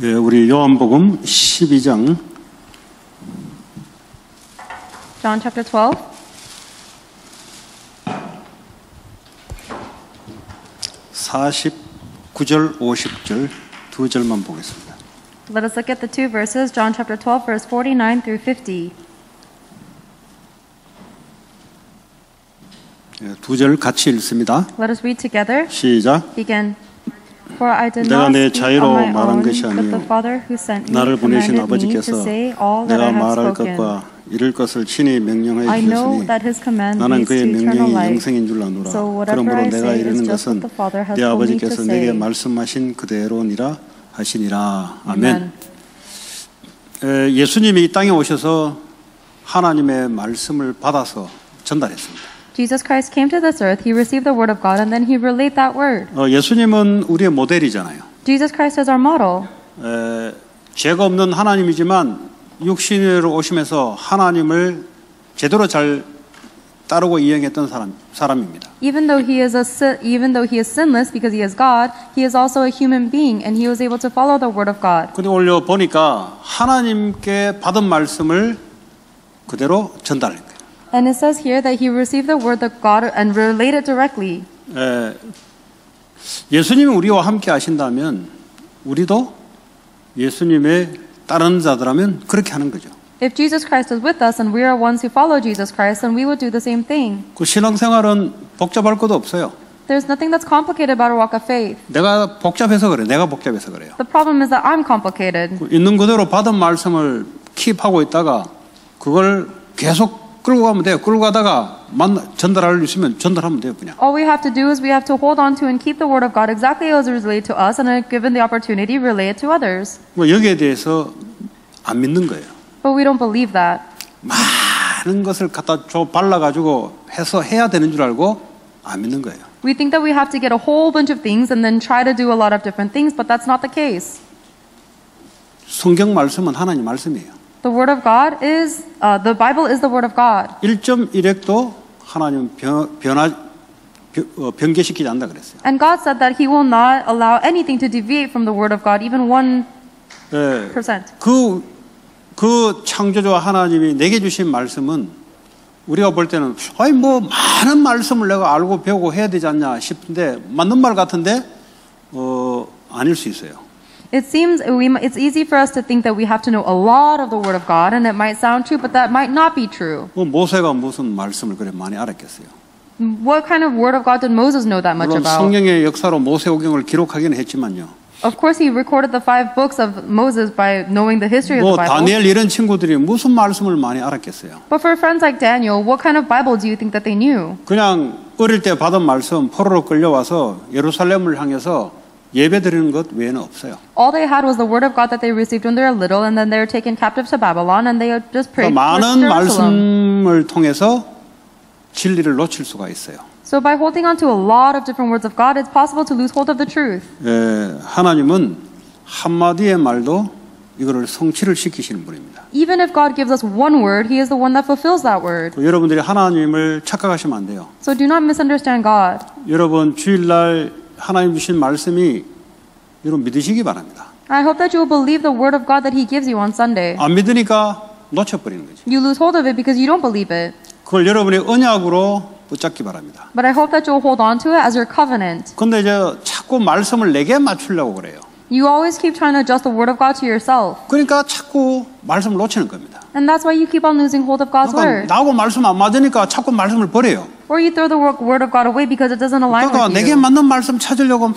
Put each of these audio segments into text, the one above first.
예, 우리 요한복음 12장 John chapter 12. 49절, 50절 두 절만 보겠습니다. Let us look at the two verses, John chapter 12, verse 49 through 50. 예, 두 절 같이 읽습니다. Let us read together. 시작. Begin. For I did 내가 not 내 speak 자유로 on my 말한 own, 것이 but 아니요 the Father who sent me 나를 보내신 commanded me to 아버지께서 say all that 내가 I have 말할 spoken. 것과 이를 것을 친히 명령하여 I know 주셨으니 that His command 나는 leads to 그의 eternal 명령이 life. 영생인 줄 아노라. So whatever 그러므로 I 내가 say is 이르는 just what 것은 the Father has 네 told me to 아버지께서 내게 say. 말씀하신 그대로니라 하시니라. Amen. 아멘. 예수님이 이 땅에 오셔서 하나님의 말씀을 받아서 전달했습니다. Jesus Christ came to this earth, He received the word of God, and then He relayed that word. 예수님은 우리의 모델이잖아요. Jesus Christ is our model. 죄가 없는 하나님이지만 육신으로 오시면서 하나님을 제대로 잘 따르고 이행했던 사람입니다. Even though he is sinless because he is God, he is also a human being, and he was able to follow the word of God. 근데 오늘 보니까 하나님께 받은 말씀을 그대로 전달한 거예요. And it says here that he received the word of God and relayed it directly. 예수님이 우리와 함께 하신다면 우리도 예수님의 따르는 자들하면 그렇게 하는 거죠. If Jesus Christ is with us and we are ones who follow Jesus Christ, then we would do the same thing. 그 신앙생활은 복잡할 것도 없어요. There's nothing that's complicated about a walk of faith. 내가 복잡해서 그래요. 내가 복잡해서 그래요. The problem is that I'm complicated. 있는 그대로 받은 말씀을 킵하고 있다가 그걸 계속 끌고 가면 돼요. 끌고 가다가 전달할 수 있으면 전달하면 돼요. 그냥. All we have to do is we have to hold on to and keep the word of God exactly as it is relayed to us, and given the opportunity, relay it to others. 여기에 대해서 안 믿는 거예요. But we don't believe that. 많은 것을 갖다 발라가지고 해야 되는 줄 알고 안 믿는 거예요. We think that we have to get a whole bunch of things and then try to do a lot of different things, but that's not the case. 성경 말씀은 하나님 말씀이에요. The word of God is, the Bible is the word of God. 1.1핵도 하나님 변개시키지 않는다 그랬어요. And God said that He will not allow anything to deviate from the word of God, even 1%. 그 창조주 하나님이 내게 주신 말씀은 우리가 볼 때는 뭐 많은 말씀을 내가 알고 배우고 해야 되지 않냐 싶은데 맞는 말 같은데 아닐 수 있어요. It seems it's easy for us to think that we have to know a lot of the word of God, and it might sound true, but that might not be true. 모세가 무슨 말씀을 그래 많이 알았겠어요. What kind of word of God did Moses know that much 물론 about? 성경의 역사로 모세오경을 기록하기는 했지만요. Of course, he recorded the 5 books of Moses by knowing the history of the Bible. 다니엘 이런 친구들이 무슨 말씀을 많이 알았겠어요. But for friends like Daniel, what kind of Bible do you think that they knew? 그냥 어릴 때 받은 말씀 포로로 끌려와서 예루살렘을 향해서 예배드리는 것 외에는 없어요. All they had was the word of God that they received when they were little, and then they were taken captive to Babylon, and they just prayed 많은 towards Jerusalem. 말씀을 통해서 진리를 놓칠 수가 있어요. So by holding on to a lot of different words of God, it's possible to lose hold of the truth. 하나님은 한마디의 말도 이거를 성취를 시키시는 분입니다. Even if God gives us one word, He is the one that fulfills that word. 여러분들이 하나님을 착각하시면 안 돼요. So do not misunderstand God. 여러분 주일날 하나님 주신 말씀이 여러분 믿으시기 바랍니다. I hope that you will believe the word of God that He gives you on Sunday. 안 믿으니까 놓쳐버리는 거죠. You lose hold of it because you don't believe it. 그걸 여러분의 언약으로 붙잡기 바랍니다. But I hope that you will hold on to it as your covenant. 근데 이제 자꾸 말씀을 내게 맞추려고 그래요. You always keep trying to adjust the word of God to yourself. 그러니까 자꾸 말씀을 놓치는 겁니다. And that's why you keep on losing hold of God's word. 나하고 말씀 안 맞으니까 자꾸 말씀을 버려요. Or you throw the word of God away because it doesn't align 그러니까 with 내게 you. 맞는 말씀 찾으려고 막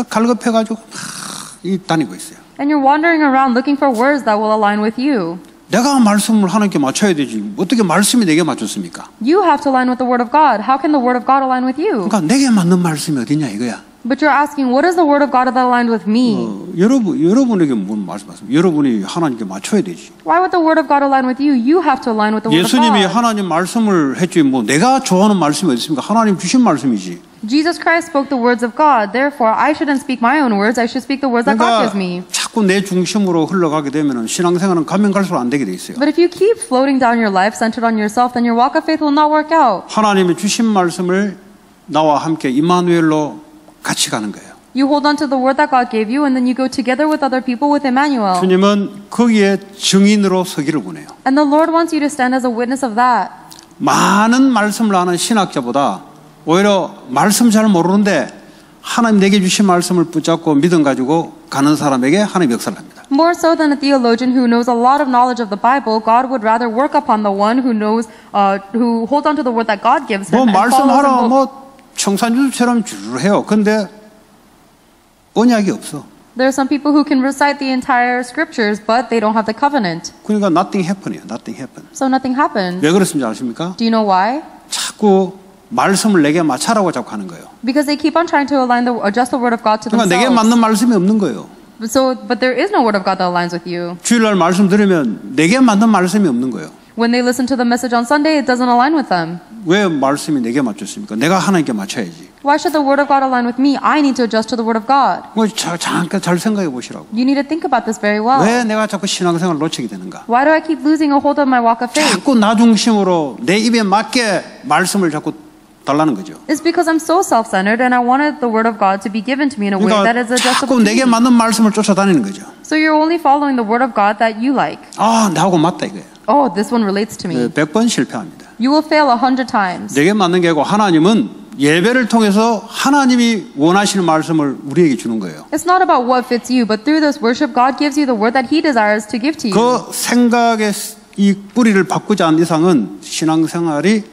갈급해가지고 막 다니고 있어요. And you're wandering around looking for words that will align with you. 내가 말씀을 하나님께 맞춰야 되지. 어떻게 말씀이 내게 맞췄습니까? You have to align with the word of God. How can the word of God align with you? 그러니까 내게 맞는 말씀이 어디냐 이거야. But you're asking, what is the word of God that aligned with me? 여러분에게 뭔 말씀하십니까? 여러분이 하나님께 맞춰야 되지. Why would the word of God align with you? You have to align with the word of 예수님이 God. 하나님 말씀을 했지 뭐 내가 좋아하는 말씀이 어디 있습니까? 하나님 주신 말씀이지. Jesus Christ spoke the words of God. Therefore, I shouldn't speak my own words. I should speak the words that God gives me. 자꾸 내 중심으로 흘러가게 되면 신앙생활은 가면 갈수록 안 되게 돼 있어요. But if you keep floating down your life centered on yourself, then your walk of faith will not work out. 하나님이 주신 말씀을 나와 함께 임마누엘로 같이 가는 거예요. You hold on to the word that God gave you, and then you go together with other people with Emmanuel. 주님은 거기에 증인으로 서기를 원해요. And the Lord wants you to stand as a witness of that. 많은 말씀을 아는 신학자보다 오히려 말씀 잘 모르는데 하나님 내게 주신 말씀을 붙잡고 믿음 가지고 가는 사람에게 하나님 역사를 합니다. More so than a theologian who knows a lot of knowledge of the Bible, God would rather work upon the one who knows, who holds on to the word that God gives 뭐 him. And 말씀하라 follows 뭐 청산유수처럼 줄 해요. 근데 언약이 없어. There are some people who can recite the entire scriptures, but they don't have the covenant. 그러니까 nothing happen이에요. nothing happen. So nothing happens. 왜 그렇습니까? 아십니까? Do you know why? 자꾸 말씀을 내게 맞춰라고 자꾸 하는 거예요. Because they keep on trying to adjust the word of God to 그러니까 내게 themselves. 맞는 말씀이 없는 거예요. But there is no word of God that aligns with you. 주일날 말씀 들으면 내게 맞는 말씀이 없는 거예요. When they listen to the message on Sunday, it doesn't align with them. 왜 말씀이 내게 맞췄습니까? 내가 하나님께 맞춰야지. Why should the word of God align with me? I need to adjust to the word of God. 뭐 잠깐 잘 생각해 보시라고. You need to think about this very well. 왜 내가 자꾸 신앙생활을 놓치게 되는가? Why do I keep losing a hold of my walk of faith? 자꾸 나 중심으로 내 입에 맞게 말씀을 자꾸 달라는 거죠. It's because I'm so self-centered and I wanted the word of God to be given to me in a way that is 그러니까 adjustable 자꾸 to 내게 me. 맞는 말씀을 쫓아다니는 거죠. So you're only following the word of God that you like. 아, 나하고 맞다 이거예요. Oh, this one relates to me. 100번 실패합니다. You will fail 100 times. 내게 맞는 게 아니고 하나님은 예배를 통해서 하나님이 원하시는 말씀을 우리에게 주는 거예요. It's not about what fits you, but through this worship, God gives you the word that He desires to give to you. 그 생각의 이 뿌리를 바꾸지 않는 이상은 신앙생활이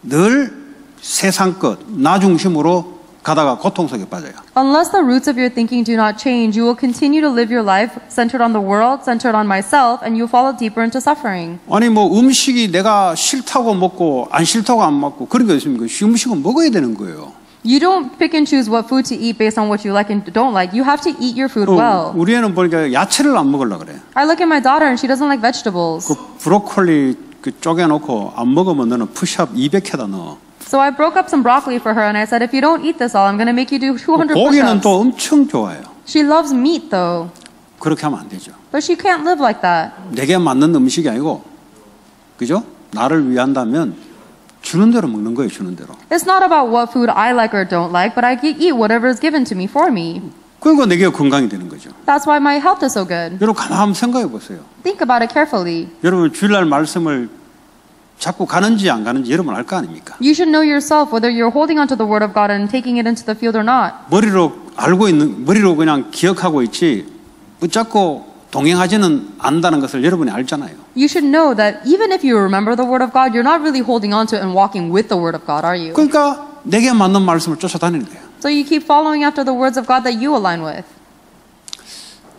늘 세상 것, 나 중심으로 가다가 고통 속에 빠져요. Unless the roots of your thinking do not change, you will continue to live your life centered on the world, centered on myself, and you'll fall deeper into suffering. 아니 뭐 음식이 내가 싫다고 먹고 안 싫다고 안 먹고 그런 게 있습니까? 음식은 먹어야 되는 거예요. You don't pick and choose what food to eat based on what you like and don't like. You have to eat your food well. 우리 애는 보니까 야채를 안 먹으려고 그래. I look at my daughter and she doesn't like vegetables. 그 브로콜리 그 쪼개놓고 안 먹으면 너는 푸시업 200회다 넣어. So I broke up some broccoli for her and I said, if you don't eat this all, I'm going to make you do 200 고기는 push-ups. 또 엄청 좋아해요. She loves meat though, 그렇게 하면 안 되죠. but she can't live like that. 내게 맞는 음식이 아니고, 그죠? 나를 위한다면 주는 대로 먹는 거예요, 주는 대로. It's not about what food I like or don't like, but I eat whatever is given to me for me. 그러니까 내게 건강이 되는 거죠. That's why my health is so good. 여러분 가만 한번 생각해 보세요. Think about it carefully. 여러분 주일날 말씀을 자꾸 가는지 안 가는지 여러분 알 거 아닙니까? You should know yourself whether you're holding onto the word of God and taking it into the field or not. 머리로 그냥 기억하고 있지 붙잡고 동행하지는 않는다는 것을 여러분이 알잖아요. You should know that even if you remember the word of God, you're not really holding on to it and walking with the word of God, are you? 그러니까 내게 맞는 말씀을 쫓아다니는 거예요. So you keep following after the words of God that you align with.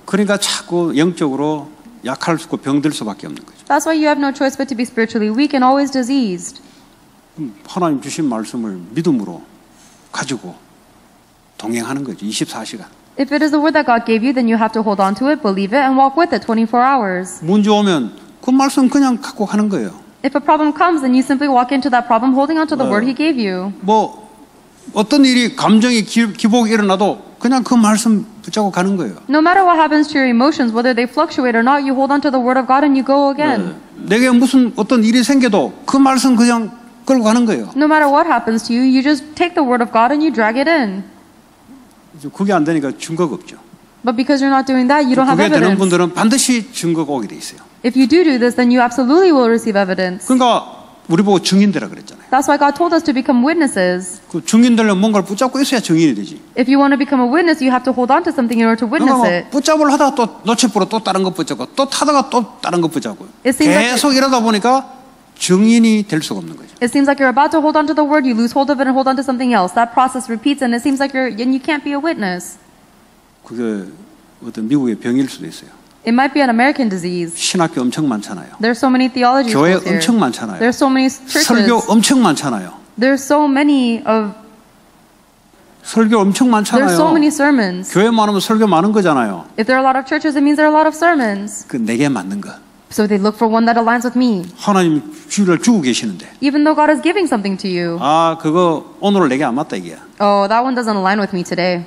그러니까 자꾸 영적으로 약할 수 있고 병들 수밖에 없는 거죠. That's why you have no choice but to be spiritually weak and always diseased. 하나님 주신 말씀을 믿음으로 가지고 동행하는 거죠. 24시간. If it is the word that God gave you, then you have to hold on to it, believe it, and walk with it 24 hours. 문제 오면 그 말씀 그냥 갖고 가는 거예요. If a problem comes, then you simply walk into that problem holding on to the word He gave you. 뭐 어떤 일이 감정이 기복이 일어나도 그냥 그 말씀 붙잡고 가는 거예요. No matter what happens to your emotions, whether they fluctuate or not, you hold on to the word of God and you go again. 내게 무슨 어떤 일이 생겨도 그 말씀 그냥 끌고 가는 거예요. No matter what happens to you, you just take the word of God and you drag it in. 그게 안 되니까 증거가 없죠. But because you're not doing that, you don't have 그게 되는 evidence. 분들은 반드시 증거가 오게 돼 있어요. If you do this, then you absolutely will receive evidence. 그러니까 우리 보고 증인되라 그랬잖아요. That's why God told us to become witnesses. 그 증인되려면 뭔가를 붙잡고 있어야 증인이 되지. If you want to become a witness, you have to hold on to something in order to witness 그러니까 it. 붙잡을 하다가 또 놓쳐버려 또 다른 것 붙잡고 또 타다가 또 다른 것 붙잡고 It seems like 계속 이러다 보니까 증인이 될 수가 없는 거죠. It seems like you're about to hold on to the word, you lose hold of it and hold on to something else. That process repeats and it seems like you can't be a witness. 그게 어떤 미국의 병일 수도 있어요. It might be an American disease. 신학교 엄청 많잖아요. There's so many theology 교회 schools here. 엄청 많잖아요. There's so many churches. 설교 엄청 많잖아요. There's so many 설교 엄청 There's so 많잖아요. many sermons. 교회 많으면 설교 많은 거잖아요. If there are a lot of churches, it means there are a lot of sermons. 그 내게 맞는 거. So they look for one that aligns with me. 하나님 주일을 주고 계시는데 Even though God is giving something to you. 아 그거 오늘 내게 안 맞다 이게. Oh, that one doesn't align with me today.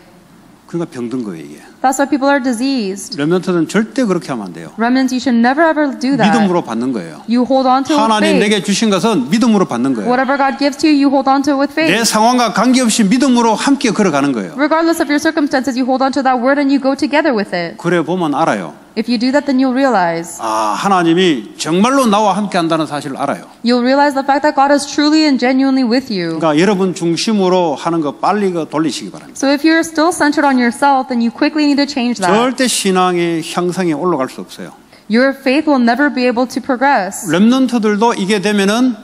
그러니까 병든 거예요 이게. That's why people are diseased. 렘넌트는 절대 그렇게 하면 안 돼요. Remnants, you should never ever do that. 믿음으로 받는 거예요. You hold on to it with 하나님 faith. 내게 주신 것은 믿음으로 받는 거예요. Whatever God gives to you, you hold on to it with faith. 내 상황과 관계없이 믿음으로 함께 걸어가는 거예요. Regardless of your circumstances, you hold on to that word and you go together with it. 그래 보면 알아요. If you do that, then you'll realize. 아, 하나님이 정말로 나와 함께 한다는 사실을 알아요. You'll realize the fact that God is truly and genuinely with you. 그러니까 여러분 중심으로 하는 거 빨리 돌리시기 바랍니다. So if you're still centered on yourself, then you quickly need to change that. 절대 신앙의 향상에 올라갈 수 없어요. Your faith will never be able to progress. 렘넌트들도 이게 되면은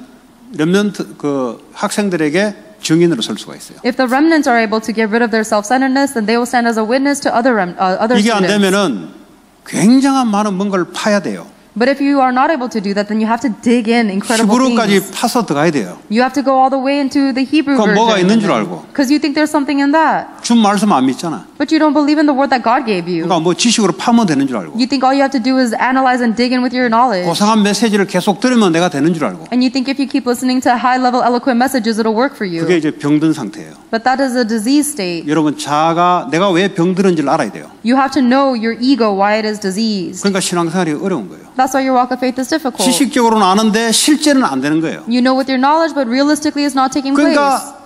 렘넌트 그 학생들에게 증인으로 설 수가 있어요. If the remnants are able to get rid of their self-centeredness, then they will stand as a witness to other 이게 안 students. 되면은 굉장한 많은 뭔가를 파야 돼요. But if you are not able to do that, then you have to dig in incredible 히브리까지 things. 파서 들어가야 돼요. You have to go all the way into the Hebrew 그건 뭐가 있는 줄 version. 알고. Because you think there's something in that. 준 말씀 안 믿잖아. But you don't believe in the word that God gave you. 그러니까 뭐 지식으로 파면 되는 줄 알고. You think all you have to do is analyze and dig in with your knowledge. 고상한 메시지를 계속 들으면 내가 되는 줄 알고. And you think if you keep listening to high-level eloquent messages, it'll work for you. 그게 이제 병든 상태예요. But that is a disease state. 여러분 자아가 내가 왜 병들은지를 알아야 돼요. You have to know your ego, why it is diseased. 그러니까 신앙생활이 어려운 거예요. That's why your walk of faith is difficult. 지식적으로는 아는데 실제는 안 되는 거예요. You know with your knowledge, but realistically it's not taking place. 그러니까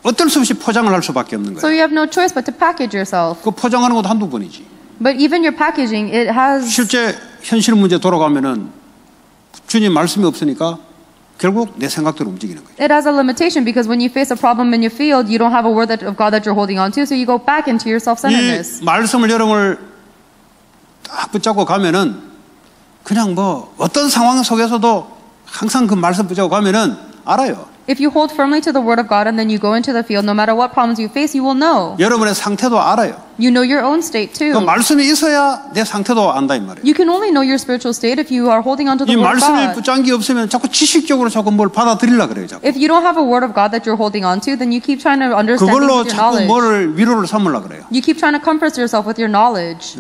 어쩔 수 없이 포장을 할 수밖에 없는 So 거예요. you have no choice but to package yourself. 그 포장하는 것도 한두 번이지. But even your packaging, it has... 실제 현실 문제 돌아가면은 주님 말씀이 없으니까 결국 내 생각대로 움직이는 거예요. It has a limitation because when you face a problem in your field, you don't have a word of God that you're holding on to, so you go back into your self-centeredness. 이 말씀을 여러분을 딱 붙잡고 가면은 그냥 뭐 어떤 상황 속에서도 항상 그 말씀 붙잡고 가면은 알아요. If you hold firmly to the word of God and then you go into the field, no matter what problems you face, you will know. 여러분의 상태도 알아요. You know your own state 그 too. 말씀이 있어야 내 상태도 안다 이 말이에요. You can only know your spiritual state if you are holding on to the 이 word of 말씀이 God. 붙잡은 게 없으면 자꾸 지식적으로 자꾸 뭘 받아들이려 그래요. 자꾸. If you don't have a word of God that you're holding on to, then you keep trying to understand things 그걸로 with your 자꾸 knowledge. 뭐를 위로를 삼으려 그래요. You keep trying to comfort yourself with your knowledge.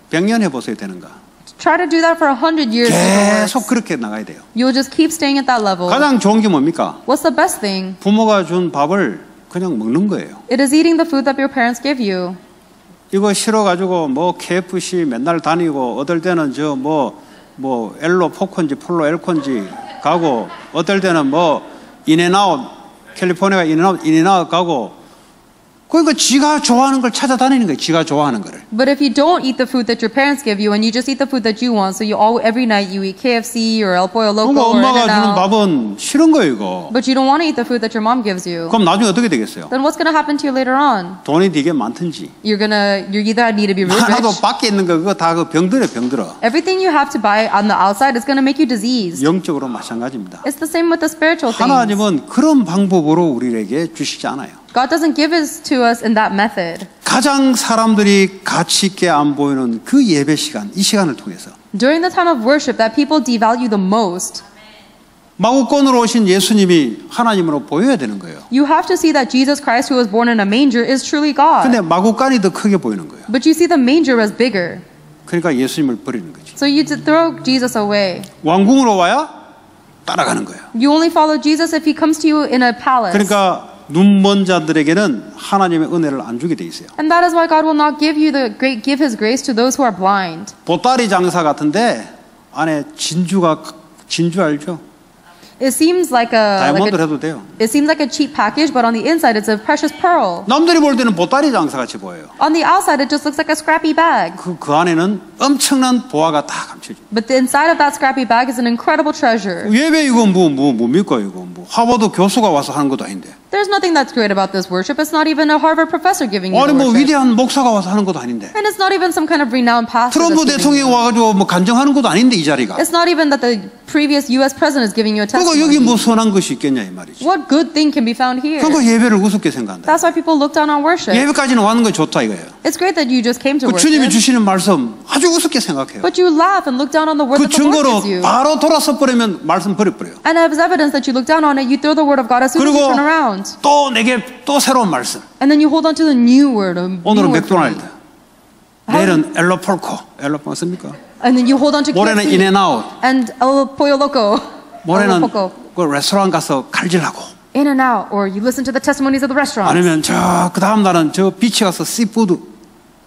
100년 해보세요 되는가. Try to do that for 100 years. 계속 그렇게 나가야 돼요. You'll just keep staying at that level. 가장 좋은 게 뭡니까? What's the best thing? 부모가 준 밥을 그냥 먹는 거예요. It is eating the food that your parents give you. 이거 싫어가지고 뭐 KFC 맨날 다니고 어떨 때는 저 뭐 엘로 포콘지 폴로 엘콘지 가고 어떨 때는 뭐 인앤아웃 캘리포니아 인앤아웃 가고 그러니까 지가 좋아하는 걸 찾아다니는 거예요. 지가 좋아하는 거를. But if you don't eat the food that your parents give you and you just eat the food that you want, so you all every night you eat KFC or El Pollo Loco 그러니까 or 엄마가 주는 In-N-Out, 밥은 싫은 거예요, 이거. but you don't want to eat the food that your mom gives you, 그럼 나중에 어떻게 되겠어요? then what's going to happen to you later on? 돈이 되게 많든지. You either need to be really 하나도 rich. 밖에 있는 거 그거 다 그 병들어. Everything you have to buy on the outside is going to make you diseased. 영적으로 마찬가지입니다. It's the same with the spiritual things. 하나님은 그런 방법으로 우리에게 주시지 않아요. God doesn't give it to us in that method. 가장 사람들이 가치 있게 안 보이는 그 예배 시간, 이 시간을 통해서 During the time of worship that people devalue the most, 마구간으로 오신 예수님이 하나님으로 보여야 되는 거예요. you have to see that Jesus Christ, who was born in a manger, is truly God. 근데 마구간이 더 크게 보이는 거예요. But you see the manger as bigger. 그러니까 예수님을 버리는 거지. So you throw Jesus away. 왕궁으로 와야 따라가는 거예요. You only follow Jesus if he comes to you in a palace. 그러니까 눈먼 자들에게는 하나님의 은혜를 안 주게 돼 있어요. And that is why God will not give his grace to those who are blind. 보따리 장사 같은데 안에 진주 알죠? It seems like 다이아몬드를 해도 돼요. it seems like a cheap package, but on the inside it's a precious pearl. 남들이 볼 때는 보따리 장사 같이 보여요. On the outside it just looks like a scrappy bag. 그 안에는 엄청난 보화가 다 감춰져. But the inside of that scrappy bag is an incredible treasure. 예배 이거 뭡니까 이거 하버드 교수가 와서 하는 것도 아닌데. There's nothing that's great about this worship. It's not even a Harvard professor giving you 아니 the 뭐 worship. 위대한 목사가 와서 하는 것도 아닌데. And it's not even some kind of renowned pastor 트럼프 that's giving 대통령이 you. 와가지고 뭐 간증하는 것도 아닌데 이 자리가. It's not even that the previous U.S. president is giving you a 그러니까 여기 testimony. 뭐 선한 것이 있겠냐 이 말이지. What good thing can be found here? 그러니까 예배를 우습게 생각한다. That's why people look down on worship. 예배까지는 와는 거 좋다 이거예요. It's great that you just came to 그 주님이 worship, 주시는 말씀 아주 우습게 생각해요. but you laugh and look down on the word 그 that the Lord 증거로 gives you. 바로 돌아서 버리면 말씀 버려버려요. And as evidence that you look down on it, you throw the word of God as soon as you 그리고 turn around. 또 내게 또 새로운 말씀. And then you hold on to the new word. 오늘은 맥도날드, 내일은 엘로폴코 씁니까? And then you hold on to 모레는 KFC 인앤아웃, and El Pollo Loco. 모레는 El Poco. 그 레스토랑 가서 칼질하고, In-N-Out, or you listen to the testimonies of the restaurants. 아니면 저 그 다음 날은 저 비치 가서 씨푸드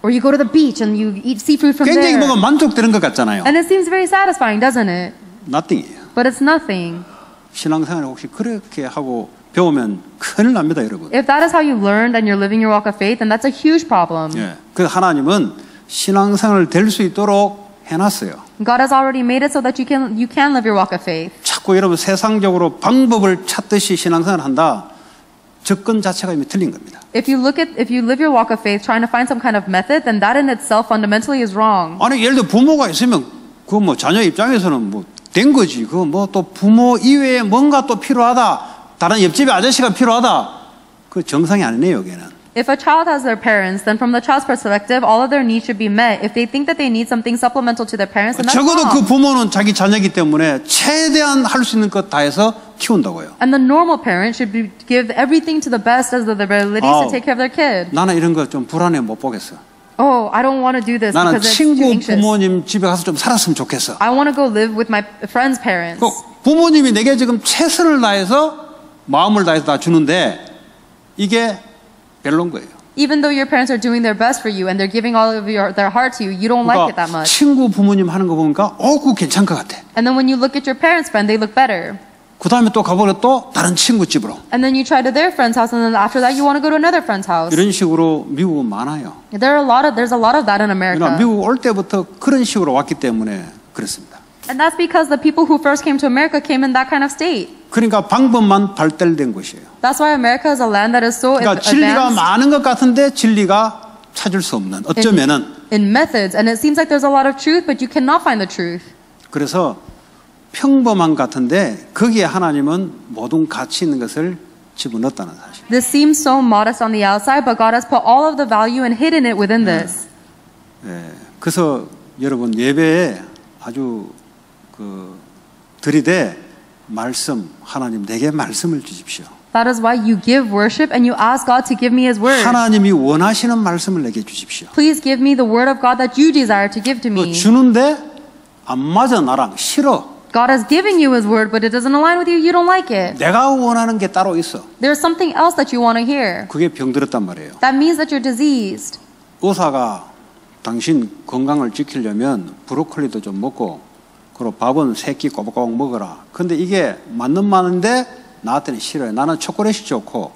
Or you go to the beach and you eat seafood from 굉장히 there. 뭔가 만족되는 것 같잖아요. And it seems very satisfying, doesn't it? nothing이에요. But it's nothing. 신앙생활 혹시 그렇게 하고 배우면 큰일 납니다, 여러분. If that is how you learned and you're living your walk of faith, then that's a huge problem. 예. 그 하나님은 신앙생활을 될 수 있도록 해놨어요. God has already made it so that you can live your walk of faith. 자꾸 여러분 세상적으로 방법을 찾듯이 신앙생활을 한다. 접근 자체가 이미 틀린 겁니다. If you live your walk of faith trying to find some kind of method, then that in itself fundamentally is wrong. 아니 예를 들어 부모가 있으면 그 뭐 자녀 입장에서는 뭐 된 거지. 그 뭐 또 부모 이외에 뭔가 또 필요하다. 다른 옆집에 아저씨가 필요하다. 그 정상이 아니네요, 여기는. If a child has their parents, then from the child's perspective, all of their needs should be met. If they think that they need something supplemental to their parents, then that's 적어도 그 wrong. 부모는 자기 자녀이기 때문에 최대한 할 수 있는 것 다 해서 키운다고요. And the normal parent should give everything to the best of their abilities to take care of their kid. 나는 이런 거 좀 불안해 못 보겠어. Oh, I don't want to do this 나는 because it's too 친구 anxious. 부모님 집에 가서 좀 살았으면 좋겠어. I want to go live with my friend's parents. 그 부모님이 내게 지금 최선을 다해서 마음을 다해서 다 주는데 이게 별론 거예요. Even though your parents are doing their best for you and they're giving all of their heart to you, you don't like it that much. 친구 부모님 하는 거 보니까 그거 괜찮은 것 같아. And then when you look at your parents' friend, they look better. 그 다음에 또 가보려 또 다른 친구 집으로. And then you try to their friend's house, and then after that, you want to go to another friend's house. 이런 식으로 미국은 많아요. There's a lot of that in America. 미국 올 때부터 그런 식으로 왔기 때문에 그렇습니다. And that's because the people who first came to America came in that kind of state. 그러니까 방법만 발달된 것이에요. That's why America is a land that is so 그러니까 진리가 advanced 많은 것 같은데 진리가 찾을 수 없는 어쩌면은 in methods, and it seems like there's a lot of truth, but you cannot find the truth. 그래서 평범한 것 같은데 거기에 하나님은 모든 가치 있는 것을 집어넣었다는 사실. This seems so modest on the outside, but God has put all of the value and hidden it within this. 예, 그래서 여러분 예배에 아주 들이대 말씀 하나님 내게 말씀을 주십시오. That is why you give worship and you ask God to give me His word. 하나님이 원하시는 말씀을 내게 주십시오. Please give me the word of God that you desire to give to me. 주는데 안 맞아 나랑 싫어. God is giving you His word, but it doesn't align with you. You don't like it. 내가 원하는 게 따로 있어. There's something else that you want to hear. 그게 병들었단 말이에요. That means that you're diseased. 의사가 당신 건강을 지키려면 브로콜리도 좀 먹고 그리고 밥은 3끼 꼬박꼬박 먹어라. 근데 이게 맞는 말인데 나한테는 싫어요. 나는 초콜릿이 좋고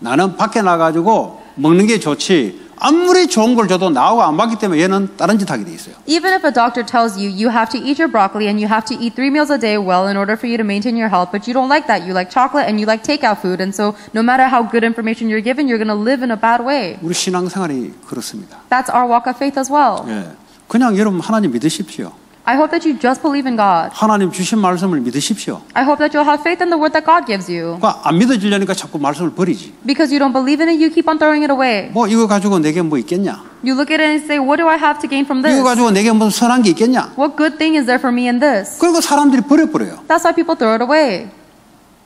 나는 밖에 나가지고 먹는 게 좋지. 아무리 좋은 걸 줘도 나하고 안 맞기 때문에 얘는 다른 짓 하게 돼 있어요. Even if a doctor tells you you have to eat your broccoli and you have to eat 3 meals a day well in order for you to maintain your health, but you don't like that. You like chocolate and you like takeout food, and so no matter how good information you're given, you're going to live in a bad way. 우리 신앙생활이 그렇습니다. That's our walk of faith as well. 예. 그냥 여러분 하나님 믿으십시오. I hope that you just believe in God. 하나님 주신 말씀을 믿으십시오. I hope that you'll have faith in the word that God gives you. 그러니까 안 믿어지려니까 자꾸 말씀을 버리지. Because you don't believe in it, you keep on throwing it away. 뭐 이거 가지고 내게 뭐 있겠냐? You look at it and say, what do I have to gain from 이거 this? 가지고 내게 무슨 선한 게 있겠냐? What good thing is there for me in this? 그리고 사람들이 버려버려요. That's why people throw it away.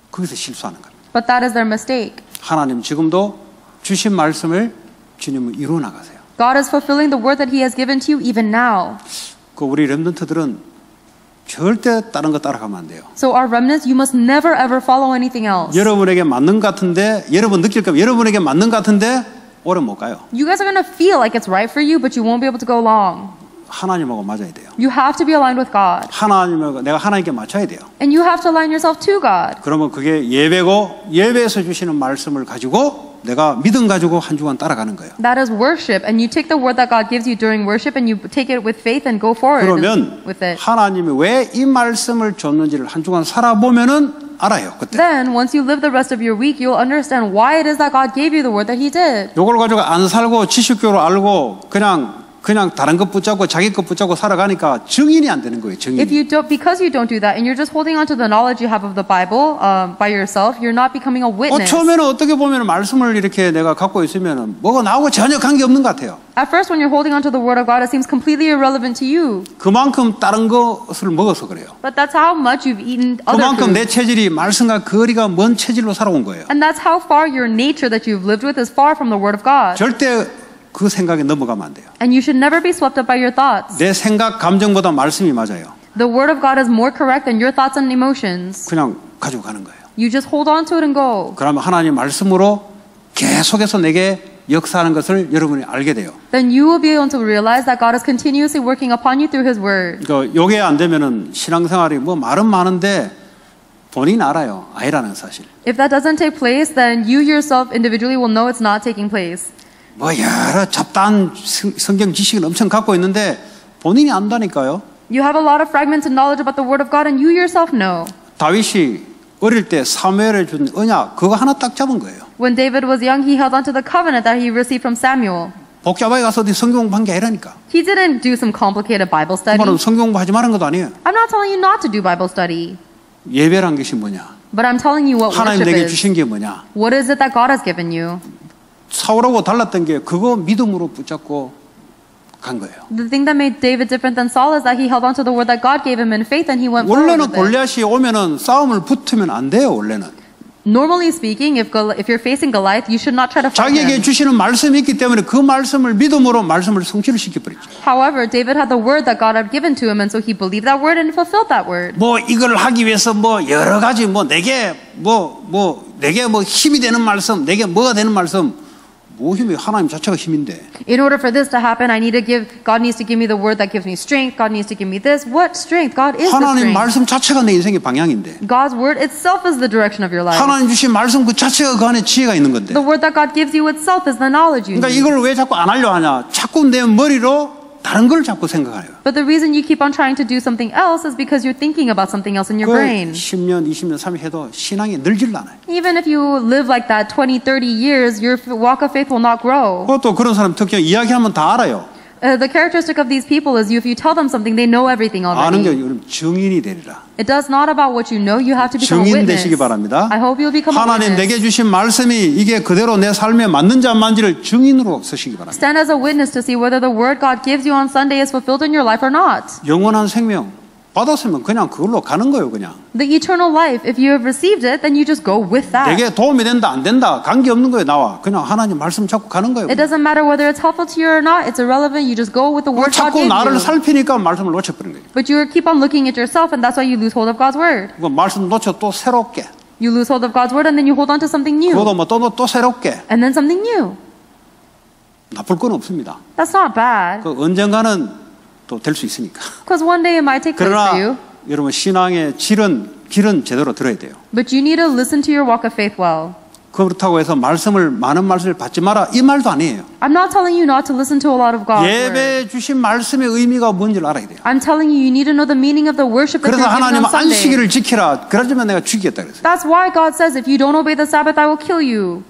거기서 실수하는 겁니다. But that is their mistake. 하나님 지금도 주신 말씀을 주님은 이루어 나가세요. God is fulfilling the word that He has given to you even now. 그 우리 렘넌트들은 절대 다른 거 따라가면 안 돼요. So our remnants, you must never ever follow anything else. 여러분에게 맞는 것 같은데 여러분 느낄 겁니다. 여러분에게 맞는 것 같은데 오래 못 가요. You guys are going to feel like it's right for you, but you won't be able to go long. 하나님하고 맞아야 돼요. You have to be aligned with God. 하나님하고 내가 하나님께 맞춰야 돼요. And you have to align yourself to God. 그러면 그게 예배고 예배에서 주시는 말씀을 가지고 내가 믿음 가지고 한 주간 따라가는 거예요. That is worship, and you take the word that God gives you during worship and you take it with faith and go forward 그러면 with it. 하나님이 왜 이 말씀을 줬는지를 한 주간 살아보면은 알아요. 그때. Then, once you live the rest of your week, you'll understand why it is that God gave you the word that He did. 요걸 가지고 안 살고 지식교로 알고 그냥 다른 것 붙잡고 자기 것 붙잡고 살아가니까 증인이 안 되는 거예요. 증인이. Because you don't do that, and you're just holding on to the knowledge you have of the Bible by yourself, you're not becoming a witness. 처음에는 어떻게 보면 말씀을 이렇게 내가 갖고 있으면은 뭐가 나하고 전혀 관계 없는 것 같아요. At first, when you're holding on to the Word of God, it seems completely irrelevant to you. 그만큼 다른 것을 먹어서 그래요. But that's how much you've eaten other 그만큼 내 food. 체질이 말씀과 거리가 먼 체질로 살아온 거예요. And that's how far your nature that you've lived with is far from the Word of God. 절대 그 생각에 넘어가면 안 돼요. And you should never be swept up by your thoughts. 내 생각, 감정보다 말씀이 맞아요. The Word of God is more correct than your thoughts and emotions. 그냥 가지고 가는 거예요. You just hold on to it and go. 그러면 하나님 말씀으로 계속해서 내게 역사하는 것을 여러분이 알게 돼요. then you will be able to realize that God is continuously working upon you through His Word. 그러니까 요게 안 되면은 신앙생활이 뭐 말은 많은데 본인 알아요. 아니라는 사실. If that doesn't take place, then you yourself individually will know it's not taking place. 뭐 여러 잡다한 성경 지식을 엄청 갖고 있는데 본인이 안다니까요. You have a lot of fragmented knowledge about the Word of God, and you yourself know. 다윗이 어릴 때 사무엘에 준 언약 그거 하나 딱 잡은 거예요. When David was young, he held on to the covenant that he received from Samuel. 복잡하게 가서 어디 성경 공부한 게 아니라니까. He didn't do some complicated Bible study. 그말은 성경 공부하지 말은 것도 아니에요. I'm not telling you not to do Bible study, 예배란 것이 뭐냐? but I'm telling you what 하나님 worship 내게 is. 주신 게 뭐냐? What is it that God has given you? 사울하고 달랐던 게 그거 믿음으로 붙잡고 간 거예요. The thing that made David different than Saul is that he held on to the word that God gave him in faith, and he went forward 원래는 with it. 골리앗이 오면은 싸움을 붙으면 안 돼요. 원래는 Normally speaking, if you're facing Goliath, you should not try to fight 자기에게 him. 주시는 말씀이 있기 때문에 그 말씀을 믿음으로 말씀을 성취를 시켜버렸죠. However, David had the word that God had given to him, and so he believed that word and fulfilled that word. 뭐 이걸 하기 위해서 뭐 여러 가지 뭐 내게 내게 뭐 힘이 되는 말씀, 내게 뭐가 되는 말씀. 뭐 힘이 하나님 자체가 힘인데. In order for this to happen, God needs to give me the word that gives me strength. God needs to give me this. What strength? God is the 하나님 strength. 말씀 자체가 내 인생의 방향인데. God's word itself is the direction of your life. 하나님 주신 말씀 그 자체가 그 안에 지혜가 있는 건데. The word that God gives you itself is the knowledge you 그러니까 need. 이걸 왜 자꾸 안 하려 하냐? 자꾸 내 머리로 다른 걸 자꾸 생각해요. But the reason you keep on trying to do something else is because you're thinking about something else in your 그 brain. 10년, 20년, 30년 해도 신앙이 늘질 않아요. Even if you live like that 20, 30 years, your walk of faith will not grow. 그것도 그런 사람 특징 이야기하면 다 알아요. The characteristic of these people is if you tell them something, they know everything 아는 게 already. 여러분 증인이 되리라. It does not about what you know, you have to become a 증인 witness. 되시기 바랍니다. I hope you'll become a 하나님 witness. 내게 주신 말씀이 이게 그대로 내 삶에 맞는지 안 맞는지를 증인으로 쓰시기 바랍니다. Stand as a witness to see whether the word God gives you on Sunday is fulfilled in your life or not. 영원한 생명 받았으면 그냥 그걸로 가는 거예요. 그냥. The eternal life, if you have received it, then you just go with that. 내게 도움이 된다 안 된다 관계없는 거예요. 나와. 그냥 하나님 말씀 잡고 가는 거예요. It doesn't matter whether it's helpful to you or not. It's irrelevant. You just go with the word God 자꾸 gave 나를 you. 살피니까 말씀을 놓쳐버린 거예요. But you keep on looking at yourself, and that's why you lose hold of God's word. 그 말씀 놓쳐 또 새롭게. You lose hold of God's word, and then you hold on to something new. 그것도 뭐 또 새롭게. And then something new. 나쁠 건 없습니다. That's not bad. 그 언젠가는 또 될 수 있으니까. Because one day it might take place for you. 그러나 여러분 신앙의 길은 제대로 들어야 돼요. But you need to listen to your walk of faith well. 그렇다고 해서 많은 말씀을 받지 마라 이 말도 아니에요. I'm not telling you not to listen to a lot of God's word. 예배에 주신 말씀의 의미가 뭔지를 알아야 돼요. I'm telling you, you need to know the meaning of the worship that 그래서 you're giving 하나님은 on Sunday. 안식일을 지키라. 그러지만 내가 죽이겠다 그랬어요. That's why God says, if you don't obey the Sabbath, I will kill you.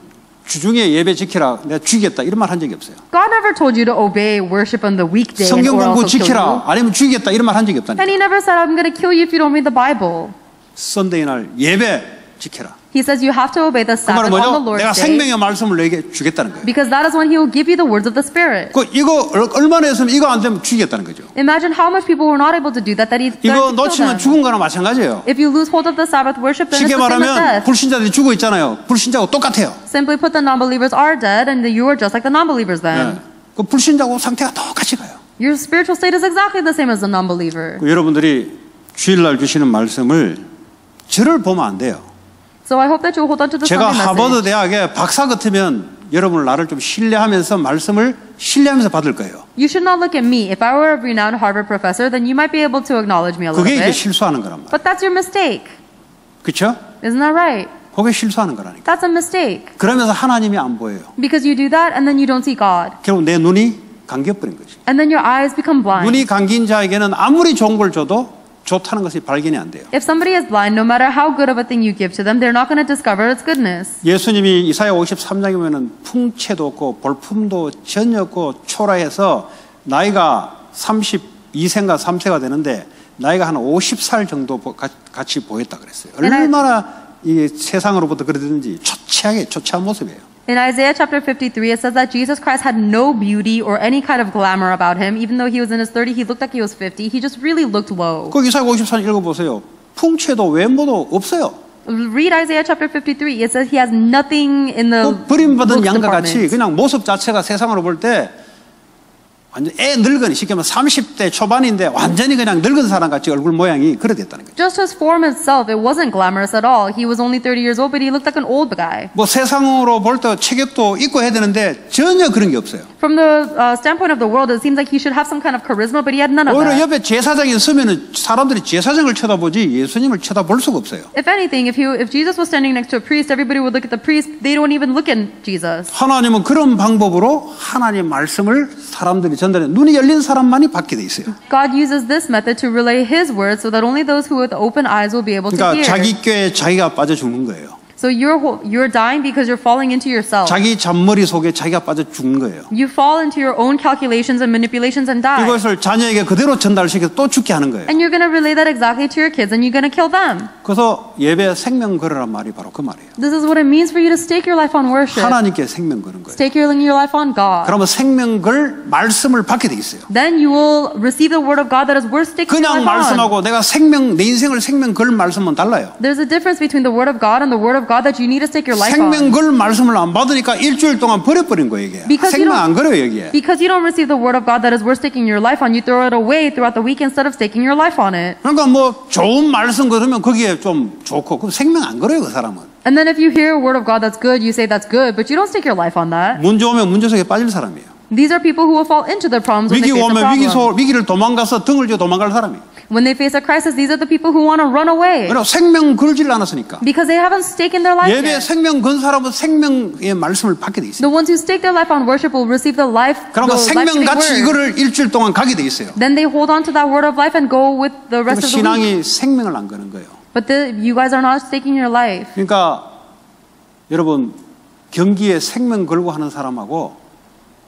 주중에 예배 지키라. 내가 죽이겠다. 이런 말 한 적이 없어요. God never told you to obey worship on the weekday 성경 or 공부 else he'll kill 지키라. you. 아니면 죽이겠다. 이런 말 한 적이 없다니까. And he never said, I'm going to kill you if you don't read the Bible. 선데이 날 예배 지키라. He says you have to obey the 그 말은 Sabbath on the 뭐죠? Lord's 내가 day 생명의 말씀을 내게 주겠다는 거예요. because that is when he will give you the words of the Spirit. 이거 얼마나 했으면 이거 안 되면 죽이겠다는 거죠. Imagine how much people were not able to do that he 이거 threatened to kill 놓치면 them. 죽은 거나 마찬가지예요. If you lose hold of the Sabbath worship, then 쉽게 it's the same as 말하면 death. 불신자들이 죽어 있잖아요. 불신자하고 똑같아요. Simply put, the non-believers are dead and you are just like the non-believers then. 그 불신자하고 상태가 똑같이 가요. Your spiritual state is exactly the same as the non-believer. 여러분들이 주일날 주시는 말씀을 저를 보면 안 돼요. So I hope that you hold on to the 제가 Sunday 하버드 message. 대학의 박사 같으면 여러분을 나를 좀 신뢰하면서 말씀을 신뢰하면서 받을 거예요. You should not look at me. If I were a renowned Harvard professor, then you might be able to acknowledge me a little 그게 이제 bit. 실수하는 거란 말이에요. But that's your mistake. 그렇죠? Isn't that right? 그게 실수하는 거라니까. That's a mistake. 그러면서 하나님이 안 보여요. Because you do that and then you don't see God. 결국 내 눈이 감겨버린 거지. And then your eyes become blind. 눈이 감긴 자에게는 아무리 좋은 걸 줘도 좋다는 것이 발견이 안 돼요. If somebody is blind, no matter how good of a thing you give to them, they're not going to discover its goodness. 예수님이 이사야 53장에 보면 풍채도 없고 볼품도 전혀 없고 초라해서 나이가 32세인가 3세가 되는데 나이가 한 50살 정도 같이 보였다 그랬어요. 얼마나 이 세상으로부터 그러든지 초췌한 모습이에요. In Isaiah chapter 53, it says that Jesus Christ had no beauty or any kind of glamour about him. Even though he was in his 30s, he looked like he was 50. He just really looked low. 그 이사야 54장 읽어보세요. 풍채도 외모도 없어요. Read Isaiah chapter 53. It says he has nothing in the 그 버림받은 looks 양과 같이 department. 그냥 모습 자체가 세상으로 볼 때 완전 애 늙은이, 쉽게 말하면 30대 초반인데 완전히 그냥 늙은 사람 같이 얼굴 모양이 그래 됐다는 거죠. Just his form itself, it wasn't glamorous at all. He was only 30 years old, but he looked like an old guy. 뭐 세상으로 볼 때 체격도 있고 해야 되는데 전혀 그런 게 없어요. From the standpoint of the world, it seems like he should have some kind of charisma, but he had none of 오히려 that. 옆에 제사장이 있으면은 사람들이 제사장을 쳐다보지 예수님을 쳐다볼 수가 없어요. If anything, if Jesus was standing next to a priest, everybody would look at the priest. They don't even look at Jesus. 하나님은 그런 방법으로 하나님 말씀을 사람들이 전달해 눈이 열린 사람만이 받게 돼 있어요. God uses this method to relay His word so that only those who with open eyes will be able to 그러니까 hear. 자기 꾀에 자기가 빠져 죽는 거예요. So you're dying because you're falling into yourself. 자기 잔머리 속에 자기가 빠져 죽는 거예요. You fall into your own calculations and manipulations and die. 이것을 자녀에게 그대로 전달시켜서 또 죽게 하는 거예요. And you're going to relay that exactly to your kids and you're going to kill them. 그래서 예배 생명 걸으란 말이 바로 그 말이에요. This is what it means for you to stake your life on worship. 하나님께 생명 거는 거예요. Stake your life on God. 그러면 생명 걸 말씀을 받게 돼 있어요. Then you will receive the word of God that is worth staking your 그냥 life on. 말씀하고 내가 내 인생을 생명 걸 말씀은 달라요. There's a difference between the word of God and the word of God that you need to stake your life 생명 on. 걸 말씀을 안 받으니까 일주일 동안 버려버린 거예요, 이게. Because you 생명 don't- 안 걸어요, 여기에. Because you don't receive the word of God that is worth staking your life on, you throw it away throughout the week instead of staking your life on it. 그러니까 뭐 좋은 말씀 걸으면 거기에 좀 좋고 그럼 생명 안 걸어요, 그 사람은. And then if you hear a word of God that's good, you say that's good, but you don't stake your life on that. 문제 오면 문제 속에 빠질 사람이에요. These are people who will fall into their problems when 위기 they face a 오면 problem. 위기를 도망가서 등을 쥐어 도망갈 사람이에요. When they face a crisis, these are the people who want to run away 그러나 생명 걸질 않았으니까. because they haven't staken their life 예배 yet. 생명 건 사람은 생명의 말씀을 받게 돼 있어요. The ones who stake their life on worship will receive the 그러면 life-giving 생명같이 word. 이거를 일주일 동안 가게 돼 있어요. Then they hold on to that word of life and go with the 그럼 rest of the week. 신앙이 생명을 안 거는 거예요. But you guys are not staking your life. 그러니까 여러분 경기에 생명 걸고 하는 사람하고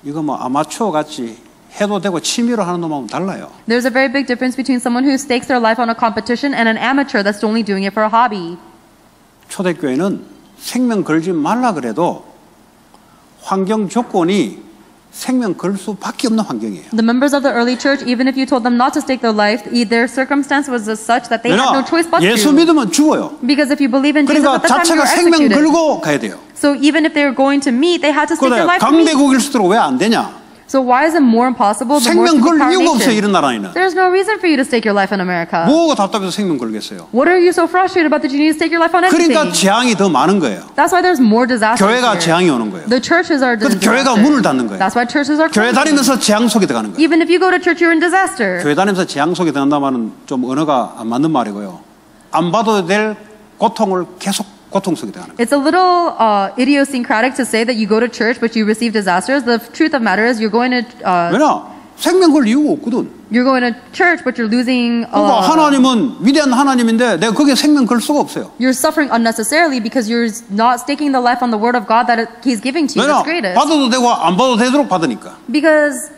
이거 뭐 아마추어 같이 해도 되고 취미로 하는 놈하고는 달라요. There's a very big difference between someone who stakes their life on a competition and an amateur that's only doing it for a hobby. 초대교회는 생명 걸지 말라 그래도 환경 조건이 생명 걸 수밖에 없는 환경이에요. The members of the early church, even if you told them not to stake their life, their circumstance was such that they had no choice but 예수 to. 믿으면 죽어요. Because if you believe in Jesus 그러니까 at the time, you 자체가 were 생명 executed. 걸고 가야 돼요. So even if they were going to meet, they had to stake their 그런데 life to meet. 강대국일수록 왜 안 되냐? So why is it more impossible the more 생명 걸 superpower 이유가 없어요, 이런 nation? 나라에는. There's no reason for you to stake your life in America. 뭐가 답답해서 생명 걸겠어요? What are you so frustrated about that you need to stake your life on anything? 그러니까 재앙이 더 많은 거예요. That's why there's more disasters 교회가 here. 재앙이 오는 거예요. The churches are 그래서 disaster. 교회가 문을 닫는 거예요. That's why churches are 교회 closing. 다니면서 재앙 속에 들어가는 거예요. Even if you go to church, you're in disaster. 교회 다니면서 재앙 속에 들어간다는 말은 좀 언어가 안 맞는 말이고요. 안 봐도 될 고통을 계속 고통 속에 들어가는 거예요. It's a little idiosyncratic to say that you go to church but you receive disasters. The truth of the matter is you're going to 왜냐? 생명 걸 이유가 없거든. you're going to church but you're losing. 그러니까 하나님은 위대한 하나님인데 내가 거기에 생명 걸 수가 없어요. You're suffering unnecessarily because you're not staking the life on the word of God that He's giving to you. 왜냐? That's greatest. 받아도 되고 안 받아도 되도록 받으니까. Because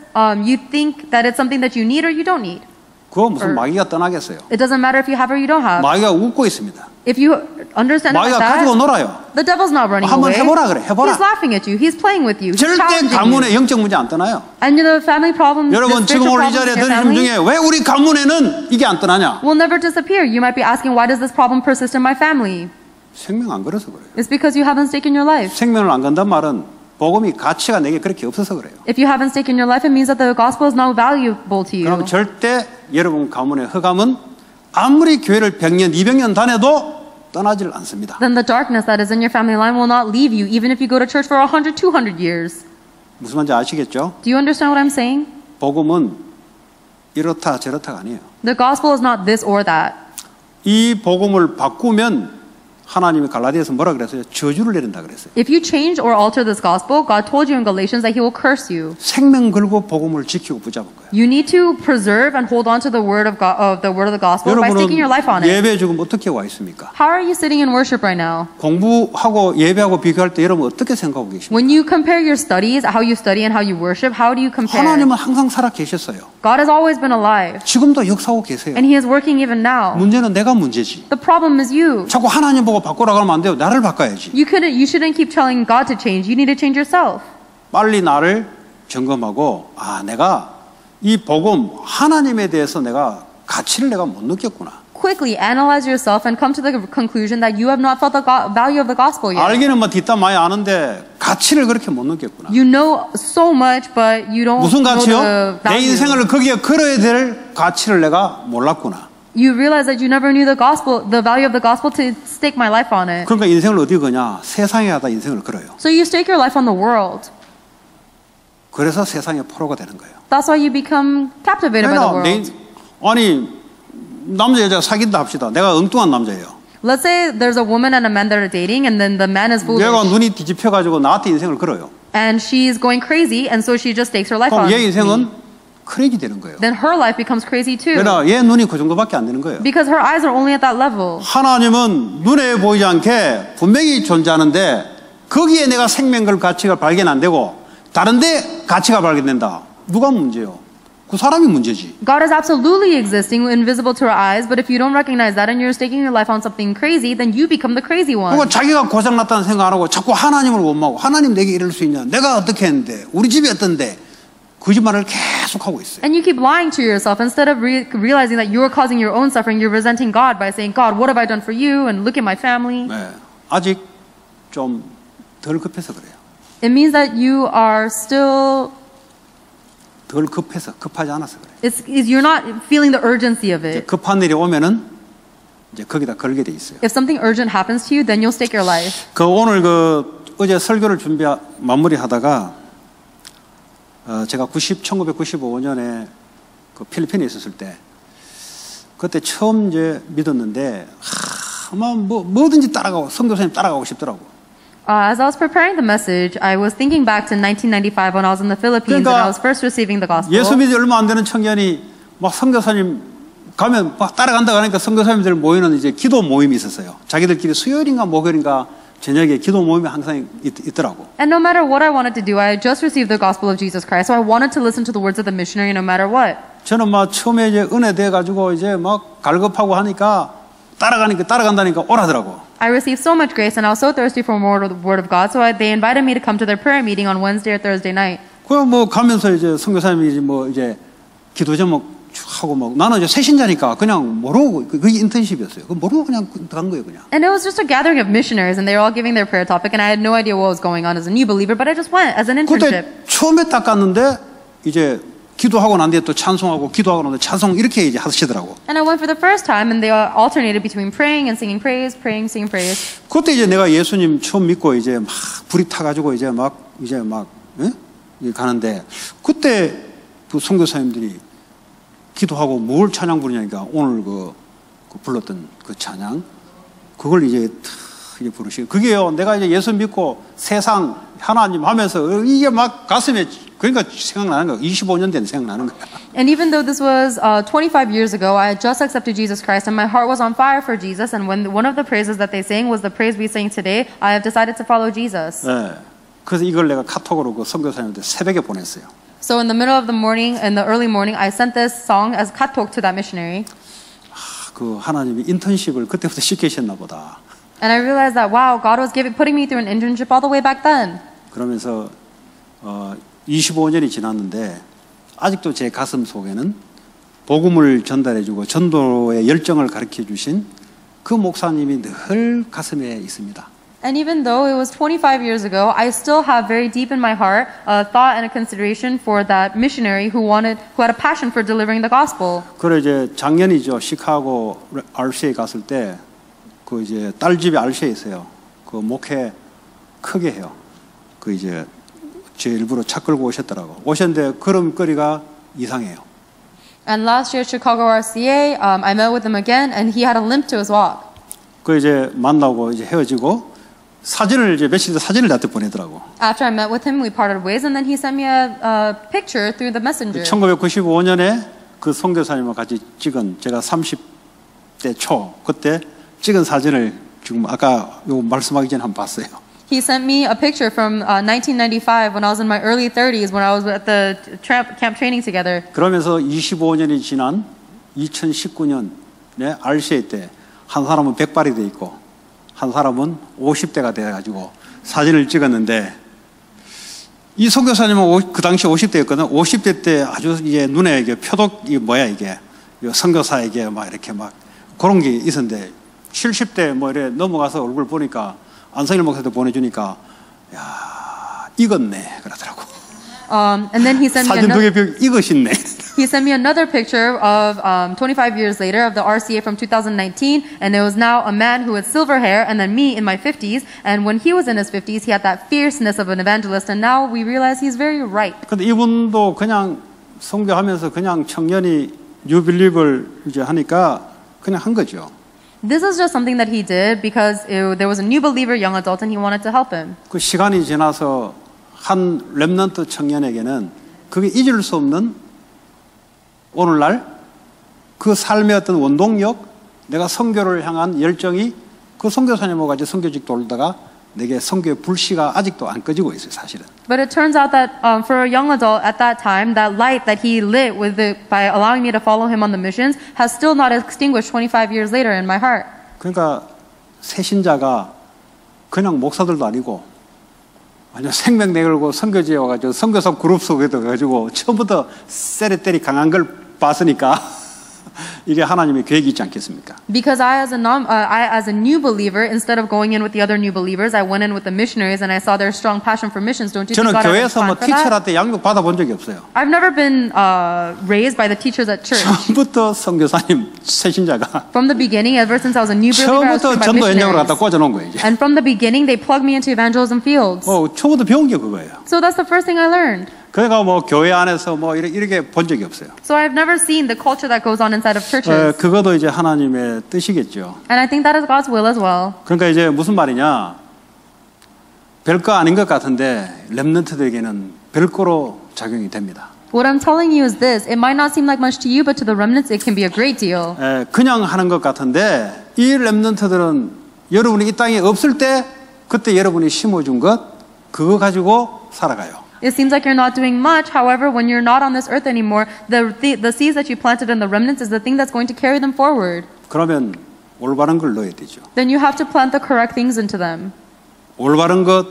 you think that it's something that you need or you don't need. 그거 무슨 마귀가 떠나겠어요. It doesn't matter if you have or you don't have. 마귀가 웃고 있습니다. If you understand it like 마귀가 that, 가지고 놀아요. the devil's not running 한번 away. 해보라 그래, 해보라. He's laughing at you. He's playing with you. He's 절대 challenging you. 가문의 영적 문제 안 떠나요. And the family problems, 여러분 the 지금 spiritual 오늘 이 problems 자리에 in your 들으신 family 중에 왜 우리 가문에는 이게 안 떠나냐? will never disappear. You might be asking, why does this problem persist in my family? 생명 안 걸어서 그래요. It's because you haven't staken your life. 생명을 안 건단 말은 복음이 가치가 내게 그렇게 없어서 그래요. If you haven't staken your life, it means that the gospel is not valuable to you. 그럼 절대 여러분 가문의 흑암은 아무리 교회를 100년, 200년 다녀도 떠나질 않습니다. Then the darkness that is in your family line will not leave you, even if you go to church for 100, 200 years. 무슨 말인지 아시겠죠? Do you understand what I'm saying? 복음은 이렇다 저렇다가 아니에요. The gospel is not this or that. 이 복음을 바꾸면 하나님이 갈라디아에서 뭐라 그랬어요? 저주를 내린다 그랬어요. If you change or alter this gospel, God told you in Galatians that He will curse you. 생명 걸고 복음을 지키고 붙잡은 거예요. You need to preserve and hold on to the word of God, the word of the gospel by staking your life on 여러분은 it. 예배 지금 어떻게 와 있습니까? How are you sitting in worship right now? 공부하고 예배하고 비교할 때 여러분 어떻게 생각하고 계십니까? When you compare your studies, how you study and how you worship, how do you compare? 하나님은 항상 살아 계셨어요. God has always been alive, 지금도 역사하고 계세요. and He is working even now. 문제는 내가 문제지. The problem is you. 자꾸 하나님 보고 바꾸라 그러면 안 돼요. 나를 바꿔야지. You shouldn't keep telling God to change. You need to change yourself. 빨리 나를 점검하고 내가 이 복음 하나님에 대해서 내가 가치를 내가 못 느꼈구나. quickly analyze yourself and come to the conclusion that you have not felt the value of the gospel yet. 알기는 뭐 뒷담 많이 아는데 가치를 그렇게 못 느꼈구나. You know so much, but you don't 무슨 know 가치요? the 내 value. 인생을 거기에 걸어야 될 가치를 내가 몰랐구나. You realize that you never knew the gospel, the value of the gospel to stake my life on it. 그러니까 인생을 어디 거냐? 세상에 하다 인생을 걸어요. So you stake your life on the world. 그래서 세상의 포로가 되는 거예요. That's why you become captivated by the world. 아니 남자 여자 사귄다 합시다. 내가 엉뚱한 남자예요. Let's say there's a woman and a man that are dating, and then the man is foolish, 얘가 눈이 뒤집혀가지고 나한테 인생을 걸어요. and she's going crazy, and so she just stakes her life 그럼 on 얘 me. 인생은 크레이지 되는 거예요. Then her life becomes crazy too, 그러나 얘 눈이 그 정도밖에 안 되는 거예요. because her eyes are only at that level. 하나님은 눈에 보이지 않게 분명히 존재하는데 거기에 내가 생명과 가치가 발견 안 되고 다른데 가치가 발견된다. 누가 문제요? 그 사람이 문제지. God is absolutely existing, invisible to our eyes, but if you don't recognize that and you're staking your life on something crazy, then you become the crazy one. 그러니까 자기가 고장났다는 생각 안 하고 자꾸 하나님을 원망하고 하나님 내게 이럴 수 있냐? 내가 어떻게 했는데? 우리 집이 어떤데? 거짓말을 계속 하고 있어요. And you keep lying to yourself instead of realizing that you're causing your own suffering. You're resenting God by saying, God, what have I done for you? And look at my family. 네, 아직 좀 덜 급해서 그래요. It means that you are still, 덜 급해서 급하지 않아서 그래요. you're not feeling the urgency of 이제 it. 급한 일이 오면은 이제 거기다 걸게 돼 있어요. If something urgent happens to you, then you'll stake your life. 그 오늘 어제 설교를 마무리하다가 제가 1995년에 그 필리핀에 있었을 때 그때 처음 이제 믿었는데 아마 뭐든지 따라가고 선교사님 따라가고 싶더라고. As I was preparing the message, I was thinking back to 1995 when I was in the Philippines and I was first receiving the gospel. 예수 믿지 얼마 안 되는 청년이 막 선교사님 가면 막 따라간다고 하니까 선교사님들 모이는 이제 기도 모임이 있었어요. 자기들끼리 수요일인가 목요일인가 저녁에 기도 모임이 항상 있더라고. And no matter what I wanted to do, I had just received the gospel of Jesus Christ, so I wanted to listen to the words of the missionary no matter what. 저는 막 처음에 이제 은혜 돼 가지고 이제 막 갈급하고 하니까 따라간다니까 오라더라고. I received so much grace and I was so thirsty for more of the word of God, so they invited me to come to their prayer meeting on Wednesday or Thursday night. 그 뭐 가면서 이제 선교사님이 뭐 이제 기도 제목 하고 막 나는 이제 새신자니까 그냥 모르고 그게 인턴십이었어요. 그 모르고 그냥 간 거예요, 그냥. And it was just a gathering of missionaries and they were all giving their prayer topic and I had no idea what was going on as a new believer, but I just went as an internship. 그때 처음에 딱 갔는데 이제 기도하고 난 뒤에 또 찬송하고 기도하고 난 뒤에 찬송 이렇게 이제 하시더라고. And I went for the first time and they alternated between praying and singing praise, praying, singing praise. 그때 이제 내가 예수님 처음 믿고 이제 막 불이 타가지고 이제 막 가는데 그때 그 선교사님들이 기도하고 뭘 찬양 부르냐니까 오늘 그 불렀던 그 찬양 그걸 이제 부르시고 그게요 내가 이제 예수 믿고 세상 하나님 하면서 이게 막 가슴에 그러니까 생각나는 거야. 25년 된 생각나는 거야. And even though this was 25 years ago, I had just accepted Jesus Christ and my heart was on fire for Jesus. And when one of the praises that they sang was the praise we sing today, I have decided to follow Jesus. 네. 그래서 이걸 내가 카톡으로 그 선교사님한테 새벽에 보냈어요. So in the middle of the morning, in the early morning, I sent this song as katok to that missionary. 그 하나님이 인턴십을 그때부터 시키셨나 보다. And I realized that wow, God was putting me through an internship all the way back then. 그러면서 25년이 지났는데 아직도 제 가슴 속에는 복음을 전달해주고 전도의 열정을 가르쳐주신 그 목사님이 늘 가슴에 있습니다. And even though it was 25 years ago, I still have very deep in my heart a thought and a consideration for that missionary who had a passion for delivering the gospel. 그래 이제 작년이죠. 시카고 RC에 갔을 때 그 이제 딸 집이 RC에 있어요. 그 목회 크게 해요. 그 이제 제 일부러 차 끌고 오셨더라고. 오셨는데 걸음걸이가 이상해요. And last year, Chicago RCA, I met with him again, and he had a limp to his walk. 그 이제 만나고 이제 헤어지고 사진을 이제 며칠 전에 사진을 나한테 보내더라고. After I met with him, we parted ways, and then he sent me a picture through the messenger. 1995년에 그 선교사님과 같이 찍은 제가 30대 초 그때 찍은 사진을 지금 아까 요 말씀하기 전에 한번 봤어요. He sent me a picture from 1995 when I was in my early 30s when I was at the camp training together. 그러면서 25년이 지난 2019년에 RCA 때 한 사람은 백발이 돼 있고 한 사람은 50대가 돼가지고 사진을 찍었는데 이 선교사님은 그 당시 50대였거든. 50대 때 아주 이게 눈에 이게 표독 이 뭐야 이게 선교사에게 막 이렇게 막 그런 게 있었는데 70대 뭐 이래 넘어가서 얼굴 보니까 안성일 목사도 보내주니까 야 익었네 그러더라고. And then he sent me 사진 두 another. 개 익으셨네. He sent me another picture of 25 years later of the RCA from 2019, and there was now a man who had silver hair, and then me in my 50s. And when he was in his 50s, he had that fierceness of an evangelist, and now we realize he's very ripe. 근데 이분도 그냥 선교하면서 그냥 청년이 뉴빌립을 이제 하니까 그냥 한 거죠. This is just something that he did because there was a new believer, young adult, and he wanted to help him. 그 시간이 지나서 한 렘넌트 청년에게는 그게 잊을 수 없는 오늘날 그 삶의 어떤 원동력, 내가 선교를 향한 열정이 그 선교사님하고 같이 선교직 돌다가 내게 선교의 불씨가 아직도 안 꺼지고 있어요, 사실은. But it turns out that for a young adult at that time, that light that he lit by allowing me to follow him on the missions has still not extinguished 25 years later in my heart. 그러니까 새신자가 그냥 목사들도 아니고 완전 생명 내걸고 선교지에 와가지고 선교사 그룹 속에 들어가지고 처음부터 세레떼리 강한 걸 봤으니까 이게 하나님의 계획이 있지 않겠습니까? Because I as a new believer, instead of going in with the other new believers, I went in with the missionaries and I saw their strong passion for missions. Don't you think 저는 God has a 교회에서 plan 뭐 for that? 티처한테 양육 받아본 적이 없어요. I've never been raised by the teachers at church. 처음부터 선교사님 새신자가 From the beginning, ever since I was a new believer, I was 처음부터 trained by 전도 현장으로 missionaries. 갖다 꽂아놓은 거예요. 이제. And from the beginning, they plugged me into evangelism fields. 처음부터 배운 게 그거예요. So that's the first thing I learned. 그러니까 뭐 교회 안에서 뭐 이렇게 본 적이 없어요. So I've never seen the culture that goes on inside of churches. 그것도 이제 하나님의 뜻이겠죠. And I think that is God's will as well. 그러니까 이제 무슨 말이냐? 별거 아닌 것 같은데 렘넌트들에게는 별거로 작용이 됩니다. What I'm telling you is this. It might not seem like much to you, but to the remnants, it can be a great deal. 그냥 하는 것 같은데 이 렘넌트들은 여러분이 이 땅에 없을 때 그때 여러분이 심어준 것 그거 가지고 살아가요. It seems like you're not doing much. However, when you're not on this earth anymore, the seeds that you planted in the remnants is the thing that's going to carry them forward. 그러면 올바른 걸 넣어야 되죠. Then you have to plant the correct things into them. 올바른 것,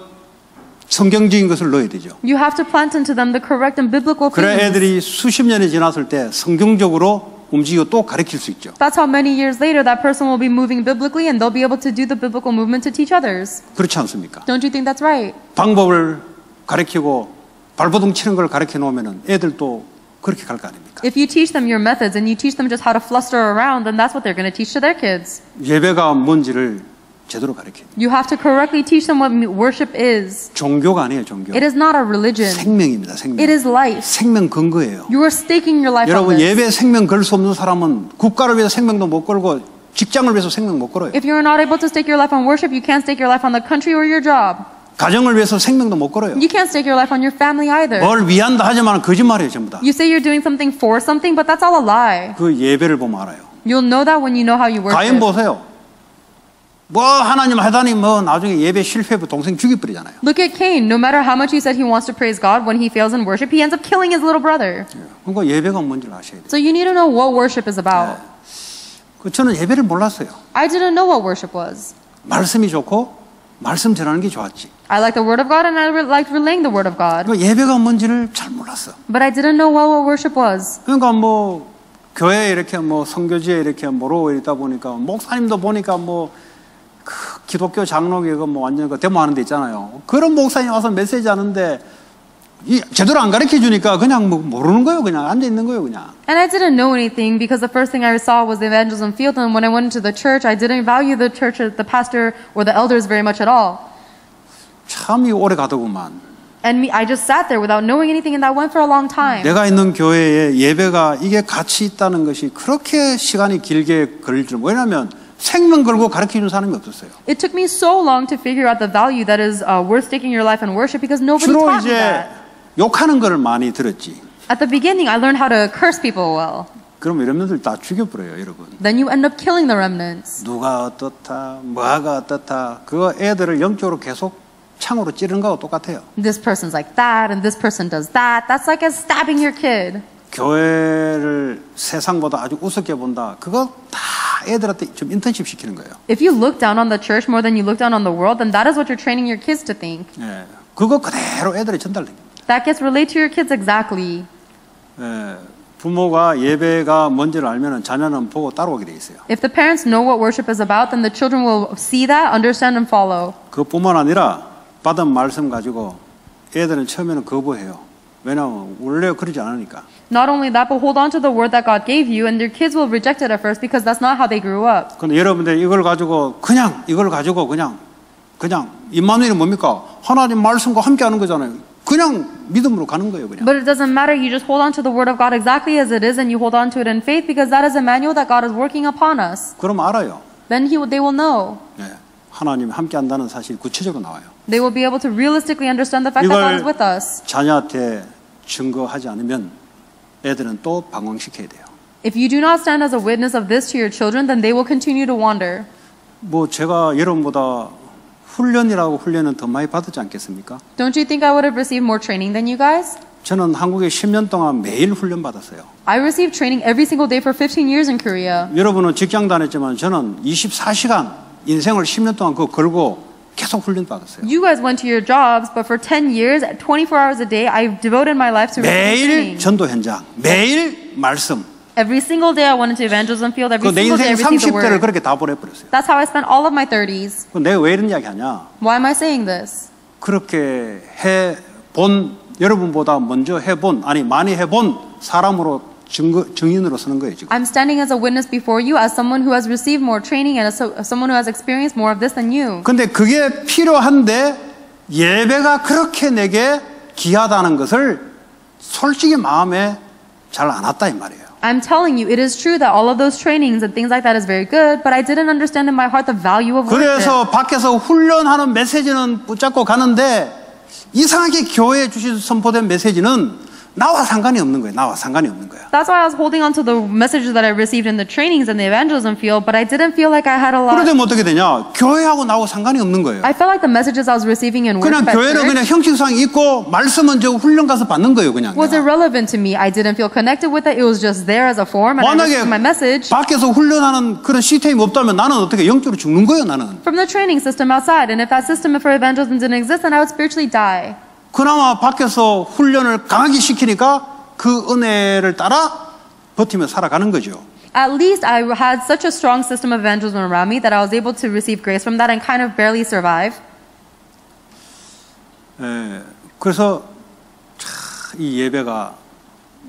성경적인 것을 넣어야 되죠. You have to plant into them the correct and biblical 그래 things. 애들이 수십 년이 지났을 때 성경적으로 움직이고 또 가르칠 수 있죠. That's how many years later that person will be moving biblically and they'll be able to do the biblical movement to teach others. 그렇지 않습니까? Don't you think that's right? 방법을 가르치고 발버둥 치는 걸 가르쳐 놓으면 애들도 그렇게 갈 거 아닙니까? If you teach them your methods and you teach them just how to fluster around, then that's what they're going to teach to their kids. 예배가 뭔지를 제대로 가르쳐요. You have to correctly teach them what worship is. 종교가 아니에요, 종교. It is not a religion. 생명입니다, 생명. It is life. 생명 근거예요. You are staking your life on 여러분 this. 예배 생명 걸 수 없는 사람은 국가를 위해서 생명도 못 걸고 직장을 위해서 생명 못 걸어요. If you're not able to stake your life on worship, you can't stake your life on the country or your job. 가정을 위해서 생명도 못 걸어요. You can't stake your life on your family either. 뭘 위한다 하지만 거짓말이에요, 전부 다. You say you're doing something for something, but that's all a lie. 그 예배를 보면 알아요. You'll know that when you know how you 가인 worship. 보세요. 뭐 하나님 하다니 뭐 나중에 예배 실패하고 동생 죽여버리잖아요. Look at Cain. No matter how much he said he wants to praise God, when he fails in worship, he ends up killing his little brother. 그러니까 예배가 뭔지를 아셔야 돼요. So you need to know what worship is about. 저는 예배를 몰랐어요. I didn't know what worship was. 말씀이 좋고 말씀 전하는 게 좋았지. I liked the Word of God and I liked relaying the Word of God. 그러니까 예배가 뭔지를 잘 몰랐어. But I didn't know well what worship was. 그러니까 뭐 교회에 이렇게 뭐 선교지에 이렇게 모르고 있다 보니까 목사님도 보니까 뭐 그 기독교 장로교가 뭐 완전 그 데모하는 데 있잖아요. 그런 목사님 와서 메시지 하는데 제대로 안 가르쳐 주니까 그냥 뭐 모르는 거예요. 그냥 앉아 있는 거예요, 그냥. And I didn't know anything because the first thing I saw was the evangelism field, and when I went into the church, I didn't value the church, the pastor, or the elders very much at all. 참 오래 가더구만. And I just sat there without knowing anything, and that went for a long time. 내가 있는 교회에 예배가 이게 가치 있다는 것이 그렇게 시간이 길게 걸릴 줄. 왜냐하면 생명 걸고 가르치는 사람이 없었어요. It took me so long to figure out the value that is worth staking your life in worship because nobody 주로 taught me 이제 that. 욕하는 걸 많이 들었지. At the beginning, I learned how to curse people well. 그럼 여러분들 다 죽여버려요, 여러분. Then you end up killing the remnants. 누가 어떻다, 뭐가 어떻다. 그거 애들을 영적으로 계속 창으로 찌르는 거하고 똑같아요. This person's like that, and this person does that. That's like as stabbing your kid. 교회를 세상보다 아주 우습게 본다. 그거 다 애들한테 좀 인턴십 시키는 거예요. If you look down on the church more than you look down on the world, then that is what you're training your kids to think. 예, 그거 그대로 애들에 전달됩니다. That gets relayed to your kids exactly. 예, 부모가 예배가 뭔지를 알면 자녀는 보고 따라오게 돼 있어요. If the parents know what worship is about, then the children will see that, understand, and follow. 그뿐만 아니라 받은 말씀 가지고 애들은 처음에는 거부해요. 왜냐하면 원래 그러지 않으니까. Not only that, but hold on to the word that God gave you, and your kids will reject it at first because that's not how they grew up. 근데 여러분들 이걸 가지고 그냥 임마누엘이 뭡니까? 하나님 말씀과 함께 하는 거잖아요. 그냥 믿음으로 가는 거예요, 그냥. But it doesn't matter. You just hold on to the word of God exactly as it is, and you hold on to it in faith because that is Emmanuel that God is working upon us. 그럼 알아요. Then they will know. 네, 하나님이 함께 한다는 사실이 구체적으로 나와요. They will be able to realistically understand the fact that God is with us. 자녀한테 증거하지 않으면 애들은 또 방황시켜야 돼요. If you do not stand as a witness of this to your children, then they will continue to wander. 뭐 제가 여러분보다 훈련은 더 많이 받았지 않겠습니까? Don't you think I would have received more training than you guys? 저는 한국에 10년 동안 매일 훈련 받았어요. I received training every single day for 15 years in Korea. 여러분은 직장 다녔지만 저는 24시간 인생을 10년 동안 그거 걸고 계속 훈련 받았어요. You guys went to your jobs, but for 10 years, 24 hours a day, I've devoted my life to 매일 receiving training. 전도 현장, 매일 말씀. Every single day I went into evangelism field. Every 내 single day I 인생 received the 30대를 word. 그렇게 다 보내버렸어요. That's how I spent all of my 30s. 내가 왜 이런 이야기 하냐? Why am I saying this? 그렇게 해본 여러분보다 먼저 많이 해본 사람으로 증인으로 서는 거예요 지금. I'm standing as a witness before you as someone who has received more training and as someone who has experienced more of this than you. 근데 그게 필요한데 예배가 그렇게 내게 귀하다는 것을 솔직히 마음에 잘 안 왔다 이 말이에요. I'm telling you, it is true that all of those trainings and things like that is very good, but I didn't understand in my heart the value of worship. 그래서 밖에서 훈련하는 메시지는 붙잡고 가는데 이상하게 교회에 주신 선포된 메시지는 나와 상관이 없는 거예요. That's why I was holding on to the messages that I received in the trainings in the evangelism field, but I didn't feel like I had a lot. 그런데 뭐 어떻게 되냐? 교회하고 나하고 상관이 없는 거예요. I felt like the messages I was receiving in 그냥 worship at 교회는 그냥 church 형식상 있고 말씀은 저 훈련 가서 받는 거예요, 그냥. was irrelevant to me. I didn't feel connected with it. It was just there as a form, and I 만약에 received my message. 밖에서 훈련하는 그런 시스템이 없다면 나는 어떻게 영적으로 죽는 거예요, 나는. From the training system outside, and if that system for evangelism didn't exist, then I would spiritually die. 그나마 밖에서 훈련을 강하게 시키니까 그 은혜를 따라 버티며 살아가는 거죠. At least I had such a strong system of evangelism around me that I was able to receive grace from that and kind of barely survive. 그래서 이 예배가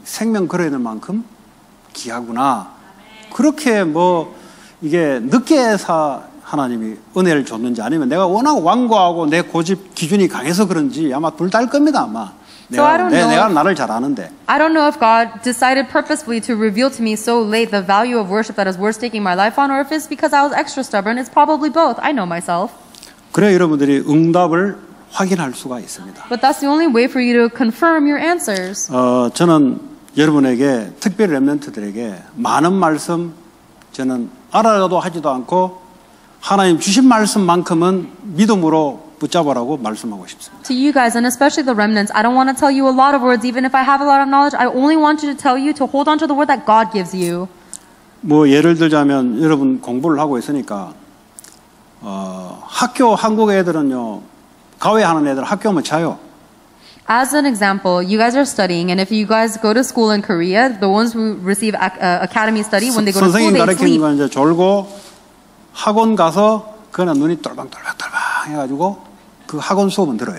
생명 걸어야 될 만큼 귀하구나. 그렇게 뭐 이게 늦게 하나님이 은혜를 줬는지 아니면 내가 워낙 완고하고 내 고집 기준이 강해서 그런지 아마 둘 다일 겁니다, 아마. 내가 나를 잘 아는데. I don't know if God decided purposefully to reveal to me so late the value of worship that is worth staking my life on, or if it's because I was extra stubborn. It's probably both. I know myself. 그래 여러분들이 응답을 확인할 수가 있습니다. But that's the only way for you to confirm your answers. 저는 여러분에게 특별히 렘넌트들에게 많은 말씀 저는 알아도 하지도 않고 하나님 주신 말씀만큼은 믿음으로 붙잡으라고 말씀하고 싶습니다. To you guys, and especially the remnants, I don't want to tell you a lot of words, even if I have a lot of knowledge. I only want you to tell you to hold on to the word that God gives you. 뭐 예를 들자면 여러분 공부를 하고 있으니까 한국 애들은요 가외하는 애들 학교 오면 자요. As an example, you guys are studying, and if you guys go to school in Korea, the ones who receive academy study, when they go to school, 선생님 they 가르치는 sleep. 거 이제 졸고 학원 가서 그냥 눈이 똘방똘방 해가지고 그 학원 수업은 들어요.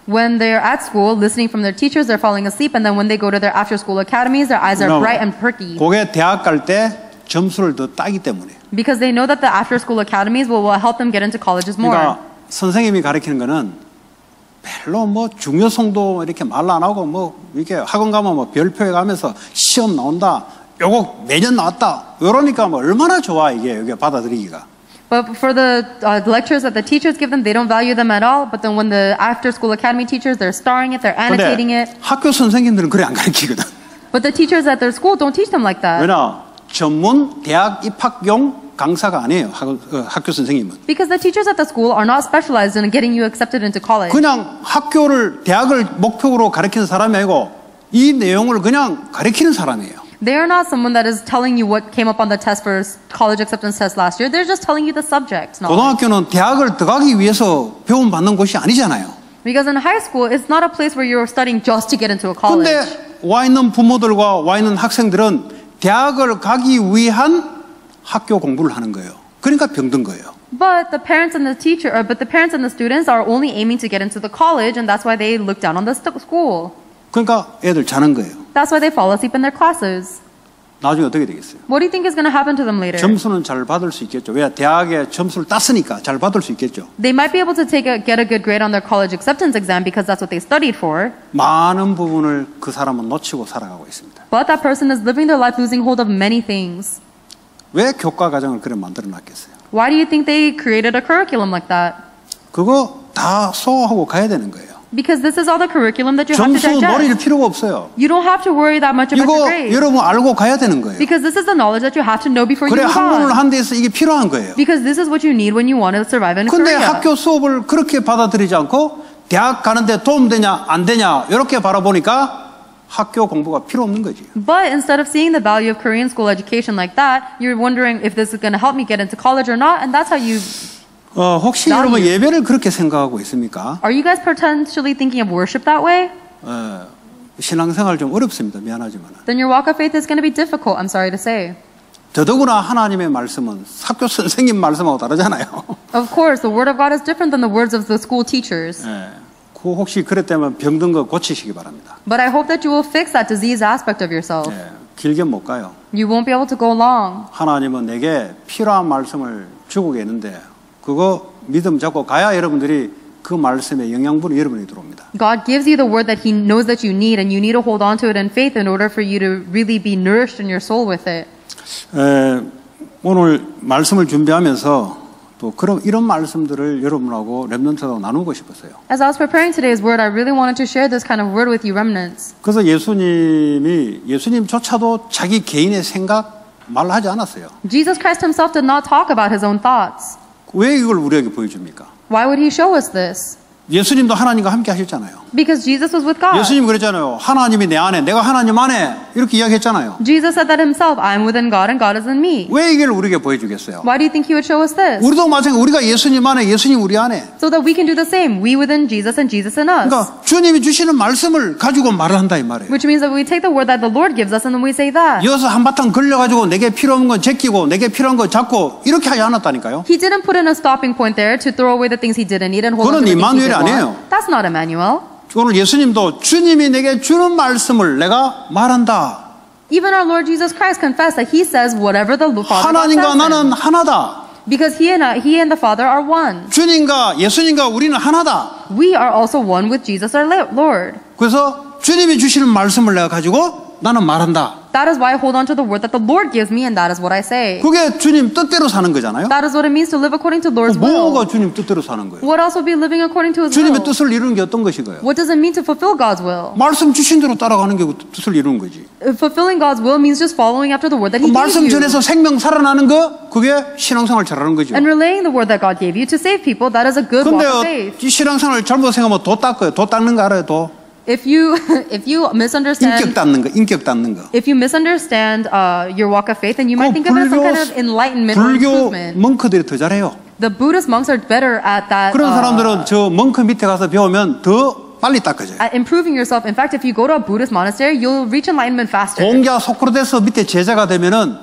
When they're at school, listening from their teachers, they're falling asleep, and then when they go to their after-school academies, their eyes are bright and perky. 그게 대학 갈 때 점수를 더 따기 때문에. Because they know that the after-school academies will help them get into colleges more. 그러니까 선생님이 가르치는 거는 별로 뭐 중요성도 이렇게 말 안 하고 뭐 이렇게 학원 가면 뭐 별표에 가면서 시험 나온다. 요거 매년 나왔다. 이러니까 뭐 얼마나 좋아 이게 받아들이기가. But for the lectures that the teachers give them, they don't value them at all. But then when the after-school academy teachers, they're starring it, they're annotating it. 학교 선생님들은 그래 안 가르치거든. But the teachers at their school don't teach them like that. 왜냐? 전문 대학 입학용 강사가 아니에요. 학교 선생님은. Because the teachers at the school are not specialized in getting you accepted into college. 그냥 대학을 목표로 가르치는 사람이 아니고 이 내용을 그냥 가르치는 사람이에요. They are not someone that is telling you what came up on the test for college acceptance test last year. They're just telling you the subject. 고등학교는 대학을 들어가기 위해서 배움받는 곳이 아니잖아요. Because in high school, it's not a place where you're studying just to get into a college. 근데 와 있는 부모들과 와 있는 학생들은 대학을 가기 위한 학교 공부를 하는 거예요. 그러니까 병든 거예요. But the parents and the students are only aiming to get into the college, and that's why they look down on the school. 그러니까 애들 자는 거예요. That's why they fall asleep in their classes. 나중에 어떻게 되겠어요? What do you think is going to happen to them later? 점수는 잘 받을 수 있겠죠. 왜? 대학에 점수를 땄으니까 잘 받을 수 있겠죠. They might be able to get a good grade on their college acceptance exam because that's what they studied for. 많은 부분을 그 사람은 놓치고 살아가고 있습니다. But that person is living their life losing hold of many things. 왜 교과 과정을 그래 만들어 놨겠어요? Why do you think they created a curriculum like that? 그거 다 소화하고 가야 되는 거예요. Because this is all the curriculum that you have to 점수 노릴 digest. 필요가 없어요. You don't have to worry that much about your 이거 grades. 여러분 알고 가야 되는 거예요. Because this is the knowledge that you have to know before you 그래 move 학문을 on. 한 데서 이게 필요한 거예요. Because this is what you need when you want to survive in 근데 Korea. 학교 수업을 그렇게 받아들이지 않고 대학 가는데 도움되냐 안 되냐 이렇게 바라보니까 학교 공부가 필요 없는 거지. But instead of seeing the value of Korean school education like that, you're wondering if this is going to help me get into college or not, and that's how you... 혹시 value. 여러분 예배를 그렇게 생각하고 있습니까? Are you guys potentially thinking of worship that way? 신앙생활 좀 어렵습니다. 미안하지만. Then your walk of faith is going to be difficult, I'm sorry to say. 더더구나 하나님의 말씀은 학교 선생님 말씀하고 다르잖아요. Of course, the word of God is different than the words of the school teachers. 그 혹시 그랬다면 병든 거 고치시기 바랍니다. But I hope that you will fix that disease aspect of yourself. 길게 못 가요. You won't be able to go long. 하나님은 내게 필요한 말씀을 주고 계는데 그거 믿음 잡고 가야 여러분들이 그 말씀의 영양분이 여러분에게 들어옵니다. God gives you the word that He knows that you need, and you need to hold on to it in faith in order for you to really be nourished in your soul with it. 오늘 말씀을 준비하면서 또 이런 말씀들을 여러분하고 렘넌트하고 나누고 싶었어요. As I was preparing today's word, I really wanted to share this kind of word with you remnants. 그래서 예수님조차도 자기 개인의 생각 말하지 않았어요. Jesus Christ Himself did not talk about His own thoughts. 왜 이걸 우리에게 보여줍니까? Why would He show us this? 예수님도 하나님과 함께 하셨잖아요. Because Jesus was with God. 예수님 그랬잖아요. 하나님이 내 안에, 내가 하나님 안에 이렇게 이야기했잖아요. Jesus said that Himself, I am within God and God is in me. 왜 이걸 우리에게 보여주겠어요? Why do you think He would show us this? 우리도 마찬가지. 우리가 예수님 안에, 예수님 우리 안에. So that we can do the same. We within Jesus and Jesus in us. 그러니까 주님이 주시는 말씀을 가지고 말을 한다 이 말이에요. Which means that we take the word that the Lord gives us and then we say that. 여기서 한바탕 걸려가지고 내게 필요한 건 제끼고 내게 필요한 건 잡고 이렇게 하지 않았다니까요. He didn't put in a stopping point there to throw away the things He didn't need and hold on to 그건 the things He 임마누엘이 did 아니에요. want. That's not Emmanuel. 오늘 예수님도 주님이 내게 주는 말씀을 내가 말한다. Even our Lord Jesus Christ confessed that He says whatever the Father God 하나님과 says 나는 him. 하나다. Because he and the Father are one. 주님과 예수님과 우리는 하나다. We are also one with Jesus our Lord. 그래서 주님이 주시는 말씀을 내가 가지고 나는 말한다. That is why I hold on to the word that the Lord gives me, and that is what I say. 그게 주님 뜻대로 사는 거잖아요. That is what it means to live according to the Lord's 뭐가 will. 주님 뜻대로 사는 거예요? What else will be living according to His 주님의 will? 뜻을 이루는 게 어떤 것이고요? What does it mean to fulfill God's will? 말씀 주신 대로 따라가는 게 뜻을 이루는 거지. Fulfilling God's will means just following after the word that He gave 말씀 you. 전해서 생명 살아나는 거 그게 신앙생활 잘하는 거죠. And relaying the word that God gave you to save people, that is a good walk of faith. 근데 이 신앙생활 잘못 생각하면 도 닦아요. 도 닦는 거 알아요? 도. If you misunderstand 인격 닦는 거. 인격 닦는 거. If you misunderstand your walk of faith, then you might think of it as some kind of enlightenment or 불교 improvement. 멍크들이 더 잘해요. The Buddhist monks are better at that. 그런 사람들은 저 멍크 밑에 가서 배우면 더 빨리 닦아져요. At improving yourself. In fact, if you go to a Buddhist monastery, you'll reach enlightenment faster. 공자 소크라테스 밑에 제자가 되면은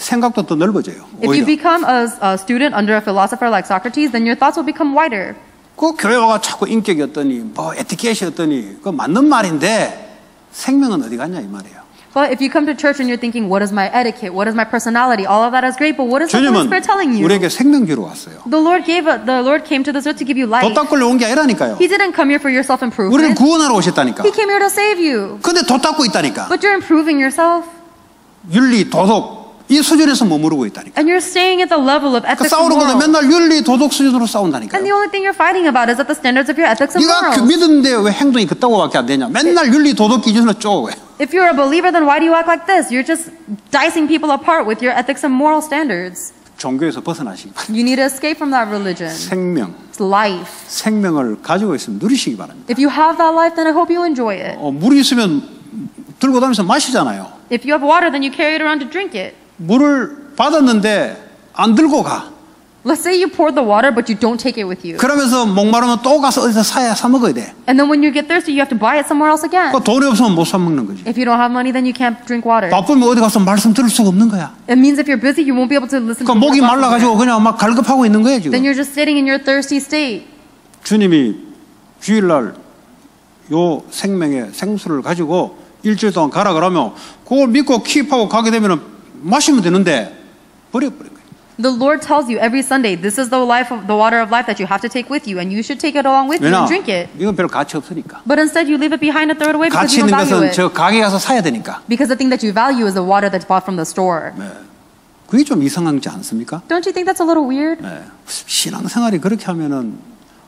생각도 더 넓어져요. If you 오히려. become a student under a philosopher like Socrates, then your thoughts will become wider. 그 교회가 자꾸 인격이 어떠니, 뭐 에티켓이 어떠니, 그 맞는 말인데 생명은 어디 갔냐 이 말이에요. But if you come to church and you're thinking, what is my etiquette? What is my personality? All of that is great, but what is the Holy 주님은 Spirit telling you? 우리에게 생명 주러 왔어요. The Lord came to this earth to give you life. 도 닦으려 온 게 아니라니까요. He didn't come here for your 우리를 self-improvement. 구원하러 오셨다니까. He came here to save you. 근데 도 닦고 있다니까. But you're improving yourself. 윤리, 도덕 이 수준에서 머무르고 있다니까. And you're staying at the level of 그 ethics and 싸우는 거는 morals. 맨날 윤리, 도덕 수준으로 And 싸운다니까요. the only thing you're fighting about is at the standards of your ethics and 네가 morals. 믿는데 왜 행동이 그따구밖에 안 되냐. 맨날 윤리, 도덕 기준으로 쪼고요. If you're a believer, then why do you act like this? You're just dicing people apart with your ethics and moral standards. 종교에서 벗어나시기 바랍니다. You need to escape from that religion. 생명, It's life. 생명을 가지고 있으면 누리시기 바랍니다. If you have that life, then I hope you enjoy it. 물이 있으면 들고 다니면서 마시잖아요. If you have water, then you carry it around to drink it. 물을 받았는데 안 들고 가. Let's say you poured the water, but you don't take it with you. 그러면서 목마르면 또 가서 어디서 사 먹어야 돼. And then when you get thirsty, you have to buy it somewhere else again. 그 돈이 없으면 못 사 먹는 거지. If you don't have money, then you can't drink water. 바쁘면 어디 가서 말씀 들을 수가 없는 거야. It means if you're busy, you won't be able to listen 그 to the 목이 word of God. 말라가지고 그냥 막 갈급하고 있는 거예요 Then 지금. you're just sitting in your thirsty state. 주님이 주일날 요 생명의 생수를 가지고 일주일 동안 가라 그러면 그걸 믿고 킵하고 가게 되면 마시면 되는데 버려버린 거예요. The Lord tells you every Sunday, this is the water of life that you have to take with you, and you should take it along with you 왜냐? and drink it. 이건 별 가치 없으니까. But instead, you leave it behind and throw it away because 가치 you 있는 don't value 것은 it. 저 가게 가서 사야 되니까. Because the thing that you value is the water that's bought from the store. 네. 그게 좀 이상하지 않습니까? Don't you think that's a little weird? 네. 신앙생활이 그렇게 하면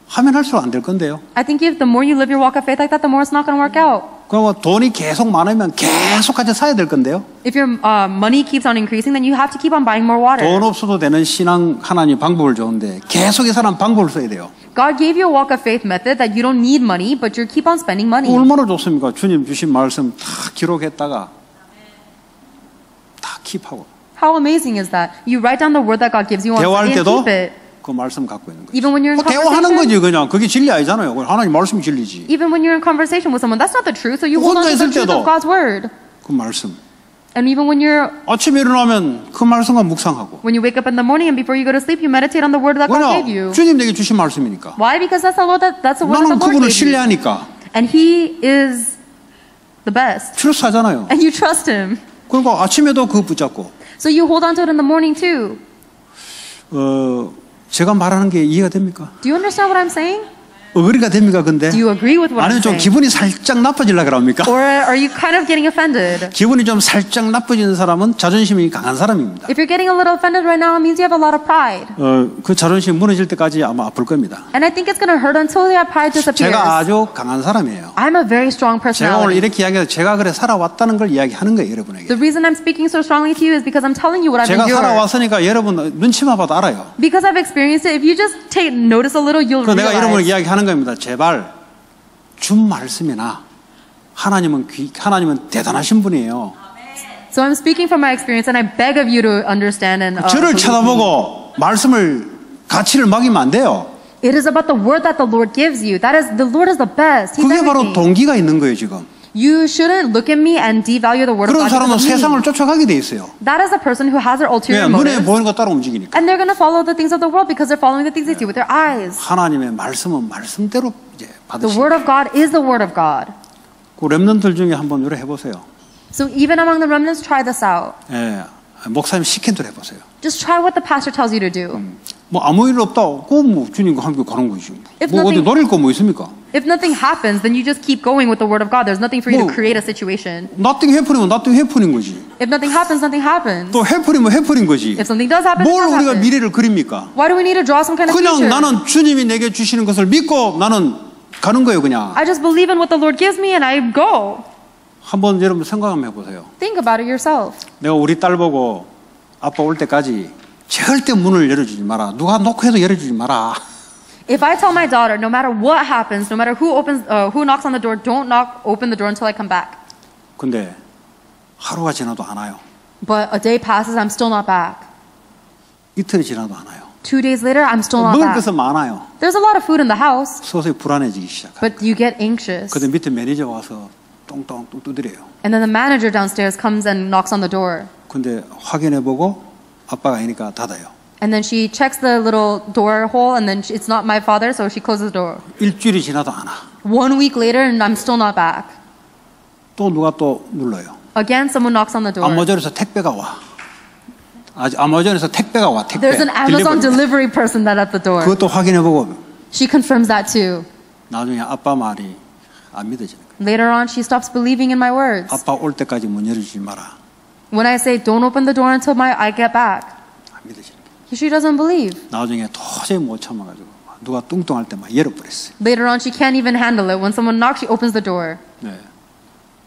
할수록 안 될 건데요. I think if the more you live your walk of faith like that, the more it's not going to work out. 그럼 돈이 계속 많으면 계속 같이 사야 될 건데요. If your money keeps on increasing, then you have to keep on buying more water. 돈 없어도 되는 신앙 하나님 방법을 줬는데 계속 이 사람 방법을 써야 돼요. God gave you a walk of faith method that you don't need money, but you keep on spending money. 얼마나 좋습니까? 주님 주신 말씀 다 기록했다가 다 킵하고 How amazing is that? You write down the word that God gives you on 대화할 Sunday and 때도 keep it. 그 말씀 갖고 있는 거예요. Even when you're in 대화하는 conversation, 거지 그냥. 그게 진리 아니잖아요. 하나님 말씀이 진리지. even when you're in conversation with someone, that's not the truth. So you hold on 혼자 to the 있을 truth 때도. of God's word. 그 말씀. And even when 아침에 일어나면 그 말씀과 묵상하고. you wake up in the morning and before you go to sleep, you meditate on the word that God gave you. 왜냐? 주님 내게 주신 말씀이니까. Why? Because that's the word that 나는 the Lord 그분을 gave you. 신뢰하니까. And He is the best. 트러스하잖아요. And you trust Him. 그러니까 아침에도 그거 붙잡고. So you hold on to it in the morning too. 제가 말하는 게 이해가 됩니까? Do you understand what I'm saying? 어그리가 됩니까 근데? Do you agree with what I'm 아니면 좀 saying? 기분이 살짝 나빠지려고 그럽니까? Or are you kind of getting offended? 기분이 좀 살짝 나빠지는 사람은 자존심이 강한 사람입니다. If you're getting a little offended right now, it means you have a lot of pride. 그 자존심이 무너질 때까지 아마 아플 겁니다. And I think it's going to hurt until your pride disappears. 제가 아주 강한 사람이에요. I'm a very strong 제가 오늘 personality. 이렇게 이야기해서 제가 그래 살아왔다는 걸 이야기하는 거예요, 여러분에게. The reason I'm speaking so strongly to you is because I'm telling you what I've 제가 endured. 살아왔으니까 여러분 눈치만 봐도 알아요. Because I've experienced it, if you just notice a little, you'll 그래서 내가 여러분에게 realize. 이야기하는 겁니다. 제발 준 말씀이나 하나님은 대단하신 분이에요. So I'm speaking from my experience, and I beg of you to understand and 저를 believe me. 쳐다보고 말씀을 가치를 먹이면 안 돼요. It is about the word that the Lord gives you. That is, the Lord is the best. He's 그게 바로 everything. 동기가 있는 거예요, 지금. You shouldn't look at me and devalue the word of 그런 God 사람은 because of 세상을 me. 쫓아가게 돼 있어요. That is a person who has their ulterior 눈에 motives. 보이는 거 따라 움직이니까. And they're going to follow the things of the world because they're following the things they see with their eyes. 하나님의 말씀은 말씀대로 이제 The 받으시고. word of God is the word of God. 그 렘넌트들 중에 한번 이래 해보세요. So even among the remnants, try this out. 예, 목사님 시킨 대로 해보세요. Just try what the pastor tells you to do. 뭐 아무 일 없다. 그건 뭐 주님과 함께 가는 거지. If 뭐 어디 nothing- 노릴 거 뭐 있습니까? If nothing happens, then you just keep going with the word of God. There's nothing for you to 뭐- create a situation. nothing happen이면 nothing happening 거지. If nothing happens, nothing happens. 또 happen이면 happening 거지. If something does happen, it 뭘 does 우리가 happen. 미래를 그립니까? Why do we need to draw some kind of 그냥 future? 나는 주님이 내게 주시는 것을 믿고 나는 가는 거예요, 그냥. I just believe in what the Lord gives me and I go. 한번 여러분 생각 한번 해보세요. Think about it yourself. 내가 우리 딸 보고 아빠 올 때까지 절대 문을 열어주지 마라. 누가 노크해도 열어주지 마라. If I tell my daughter, no matter what happens, no matter who knocks on the door, don't open the door until I come back. 근데 하루가 지나도 안 와요. But a day passes, I'm still not back. 이틀이 지나도 안 와요. 2 days later, I'm still not 먹을 back. 것은 많아요. There's a lot of food in the house, 서서히 불안해지기 시작해요. but you get anxious. 근데 밑에 매니저가 와서 똥똥똥 두드려요. And then the manager downstairs comes and knocks on the door. 근데 확인해보고 아빠가 아니니까 닫아요. And then she checks the little door hole, and then it's not my father, so she closes the door. 일주일이 지나도 안 와. 1 week later, and I'm still not back. 또 누가 또 눌러요. Again, someone knocks on the door. 아마존에서 택배가 와. 아마존에서 택배가 와. 택배. There's an Amazon 딜리버리. delivery person that at the door. 그것도 확인해보고 She confirms that too. 나중에 아빠 말이 안 믿어지는 거예요. Later on, she stops believing in my words. 아빠 올 때까지 문 열어주지 마라. When I say, don't open the door until I get back, 안 믿어지는 거예요. she doesn't believe. 나중에 도저히 못 참아가지고 누가 뚱뚱할 때 막 열어버렸어요. Later on, she can't even handle it. When someone knocks, she opens the door. 네.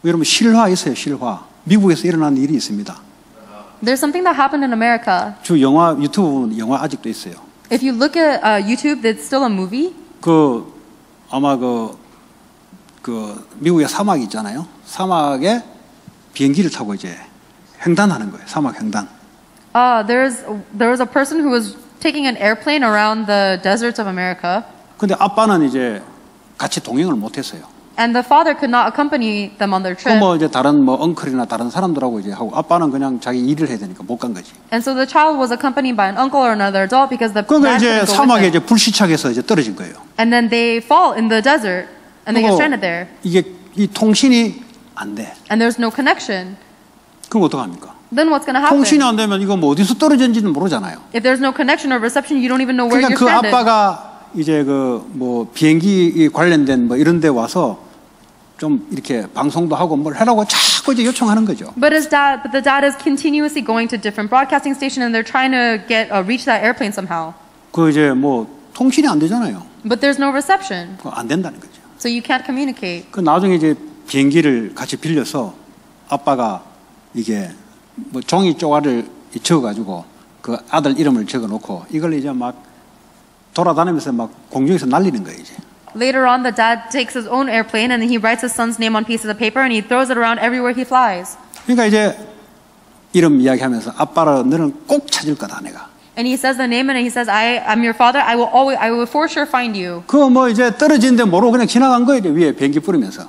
여러분 실화 있어요. 실화. 미국에서 일어난 일이 있습니다. There's something that happened in America. 주 영화 유튜브 보면 영화 아직도 있어요. If you look at YouTube, it's still a movie. 아마 미국의 사막이 있잖아요. 사막에 비행기를 타고 이제 횡단하는 거예요. 사막 횡단. There was a person who was taking an airplane around the deserts of America. 근데 아빠는 이제 같이 동행을 못했어요. And the father could not accompany them on their 그 trip. 뭐 이제 다른 뭐 엉클이나 다른 사람들하고 이제 하고 아빠는 그냥 자기 일을 해야 되니까 못 간 거지. And so the child was accompanied by an uncle or another adult because the 그러니까 dad 이제 couldn't go with 사막에 them. 이제 불시착해서 이제 떨어진 거예요. And then they fall in the desert and they get 그리고 stranded there. 이게 이 통신이 안 돼. And there's no connection. 그럼 어떡합니까? Then what's going to happen? 통신이 안 되면 이거 뭐 어디서 떨어졌는지는 모르잖아요. If there's no connection or reception, you don't even know where 그러니까 you're 그 stranded. 아빠가 이제 그 뭐 비행기 관련된 뭐 이런 데 와서 좀 이렇게 방송도 하고 뭘 하라고 자꾸 이제 요청하는 거죠. But the dad is continuously going to different broadcasting stations, and they're trying to reach that airplane somehow. 그 이제 뭐 통신이 안 되잖아요. But there's no reception, 그거 안 된다는 거죠. so you can't communicate. 그 나중에 이제 비행기를 같이 빌려서 아빠가 이게 뭐 종이 쪼가리를 적어가지고 그 아들 이름을 적어놓고 이걸 이제 막 돌아다니면서 막 공중에서 날리는 거예요 이제. Later on, the dad takes his own airplane and he writes his son's name on pieces of paper and he throws it around everywhere he flies. 그러니까 이제 이름 이야기하면서 아빠를 너는 꼭 찾을 거다 내가. And he says the name and he says, I'm your father. I will for sure find you. 그거 뭐 이제 떨어지는데 모르고 그냥 지나간 거예요 위에 비행기 뿌리면서.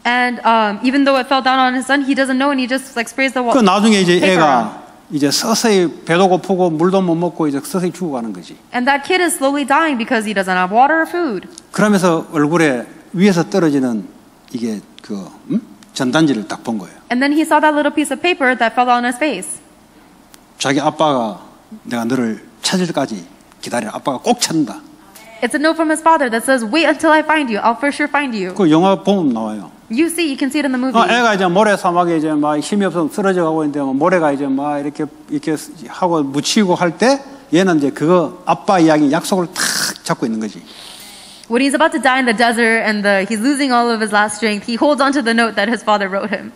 And even though it fell down on his son, he doesn't know and he just like sprays the 그 나중에 이제 paper around. 애가 이제 서서히 배도 고프고 물도 못 먹고 이제 서서히 죽어가는 거지. And that kid is slowly dying because he doesn't have water or food. 그러면서 얼굴에 위에서 떨어지는 이게 그 전단지를 딱 본 거예요. And then he saw that little piece of paper that fell on his face. 자기 아빠가 내가 너를 찾을 때까지 기다려. 아빠가 꼭 찾는다. It's a note from his father that says, wait until I find you. I'll for sure find you. 그 영화 보면 나와요. You can see it in the movie. 애가 이제 모래 사막에 이제 막 힘이 없어서 쓰러져 가고 있는데 모래가 이제 막 이렇게 하고 묻히고 할 때 얘는 이제 그거 아빠 이야기 약속을 탁 잡고 있는 거지. When he's about to die in the desert and he's losing all of his last strength, he holds on to the note that his father wrote him.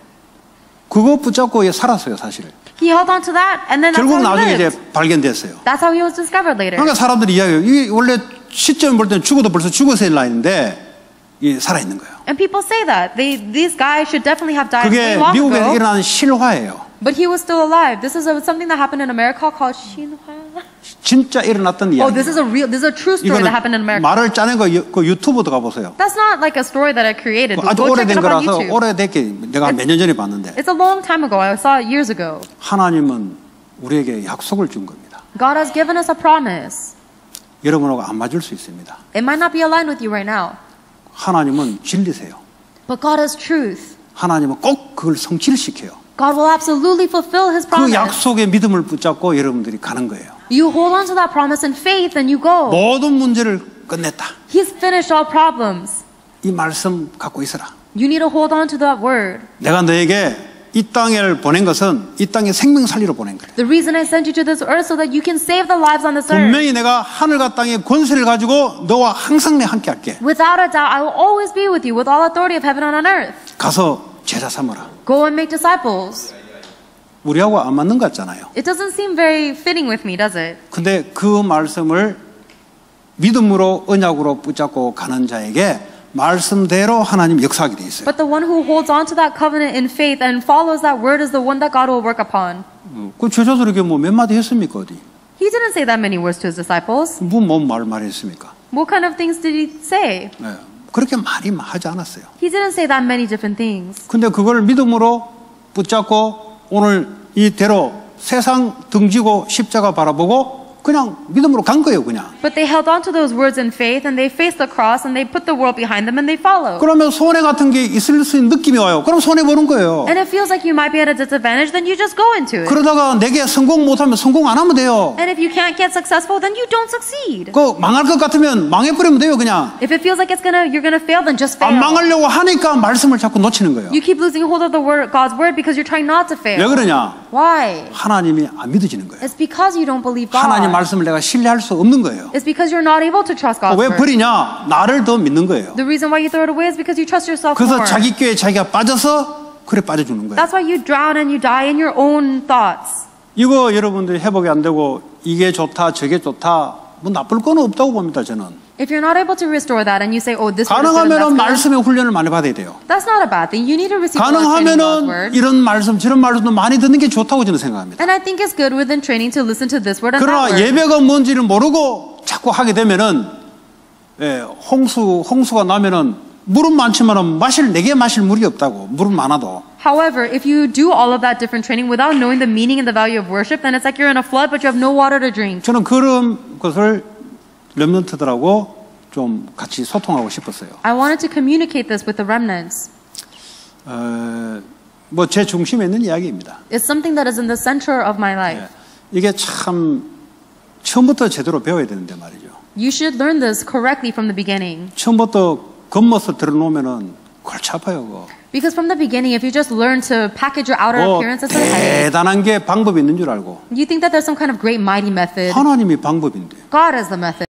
그거 붙잡고 얘 살았어요, 사실은. He held on to that, and then that's 결국 how he 나중에 이제 lived. 발견됐어요. That's how he was discovered later. 그러니까 사람들이 이야기해요. 이게 원래 시점 볼 때는 죽어도 벌써 죽었어야 했는데 이 살아 있는 거예요. And people say that these guys should definitely have died way 그게 long 미국에서 ago. 일어나는 실화예요. But he was still alive. This is something that happened in America called Xinhua. 진짜 일어났던 Oh, 이야기. this is a true story that happened in 이거는 America. 말을 짜낸 거 그 유튜브도 가보세요. That's not like a story that I created. 아주 Go check it 오래된 up on 거라서 YouTube. 오래됐게 내가 몇 년 전에 봤는데 It's a long time ago. I saw it years ago. 하나님은 우리에게 약속을 준 겁니다. God has given us a promise. 여러분하고 안 맞을 수 있습니다. It might not be aligned with you right now, 하나님은 진리세요. but God is truth. 하나님은 꼭 그걸 성취시켜요. God will absolutely fulfill His 그 promise. 약속의 믿음을 붙잡고 여러분들이 가는 거예요. You hold on to that promise in faith and you go. 모든 문제를 끝냈다. He's finished all problems. 이 말씀 갖고 있어라. You need to hold on to that word. 내가 너에게 이 땅을 보낸 것은 이 땅에 생명 살리러 보낸 거예요. The reason I sent you to this earth so that you can save the lives on this earth. 분명히 내가 하늘과 땅의 권세를 가지고 너와 항상 내 함께 할게. Without a doubt, I will always be with you with all authority of heaven and on earth. 가서 제자 삼으라. Go and make disciples. 우리하고 안 맞는 것 같잖아요. It doesn't seem very fitting with me, does it? 근데 그 말씀을 믿음으로 언약으로 붙잡고 가는 자에게 말씀대로 하나님 역사하게 돼 있어요. But the one who holds on to that covenant in faith and follows that word is the one that God will work upon. 그 제자들에게 뭐 몇 마디 했습니까 어디? He didn't say that many words to his disciples. 뭔 말했습니까? What kind of things did he say? 네, 그렇게 많이 하지 않았어요. He didn't say that many different things. 근데 그걸 믿음으로 붙잡고 오늘 이대로 세상 등지고 십자가 바라보고 그냥 믿음으로 간 거예요, 그냥. But they held on to those words in faith and they faced the cross and they put the world behind them and they followed. 그러면 손해 같은 게 있을 수 있는 느낌이 와요. 그럼 손해 보는 거예요. And it feels like you might be at a disadvantage, then you just go into it. 그러다가 내게 성공 못하면 성공 안 하면 돼요. And if you can't get successful, then you don't succeed. 그 망할 것 같으면 망해버리면 돼요, 그냥. If it feels like you're gonna fail, then just fail. 안 망하려고 하니까 말씀을 자꾸 놓치는 거예요. You keep losing hold of the word, God's word, because you're trying not to fail. 왜 그러냐? Why? 하나님이 안 믿어지는 거예요. It's because you don't believe 하나님 God. 말씀을 내가 신뢰할 수 없는 거예요. It's because you're not able to trust God's 왜 word. 버리냐? 나를 더 믿는 거예요. The reason why you throw it away is because you trust yourself 그래서 more. 자기 꾀에 자기가 빠져서 그래 빠져주는 거예요. That's why you drown and you die in your own thoughts. 이거 여러분들이 회복이 안 되고 이게 좋다 저게 좋다 뭐 나쁠 건 없다고 봅니다 저는. If you're not able to restore that and you say, oh, this word is good and that's 가능하면은 good, 말씀의 훈련을 많이 받아야 돼요. that's not a bad thing. You need to receive more training in God's 가능하면은 word. 이런 말씀 저런 말씀도 많이 듣는 게 좋다고 저는 생각합니다. And I think it's good within training to listen to this word and that 그러나 word. 예배가 뭔지를 모르고 자꾸 하게 되면은 홍수가 나면은 물은 많지만은 내게 마실 물이 없다고. 물은 많아도. However, if you do all of that different training without knowing the meaning and the value of worship, then it's like you're in a flood but you have no water to drink. 저는 그런 것을 렘넌트들하고 좀 같이 소통하고 싶었어요. I wanted to communicate this with the remnants. 뭐 제 중심에 있는 이야기입니다. It's something that is in the center of my life. 이게 참 처음부터 제대로 배워야 되는데 말이죠. You should learn this correctly from the beginning. 처음부터 겉모습 드러놓으면은 골치 아파요. 그거. Because from the beginning, if you just learn to package your outer appearance as a headache, 대단한 게 방법이 있는 줄 알고 you think that there's some kind of great mighty method. 하나님이 방법인데 God is the method.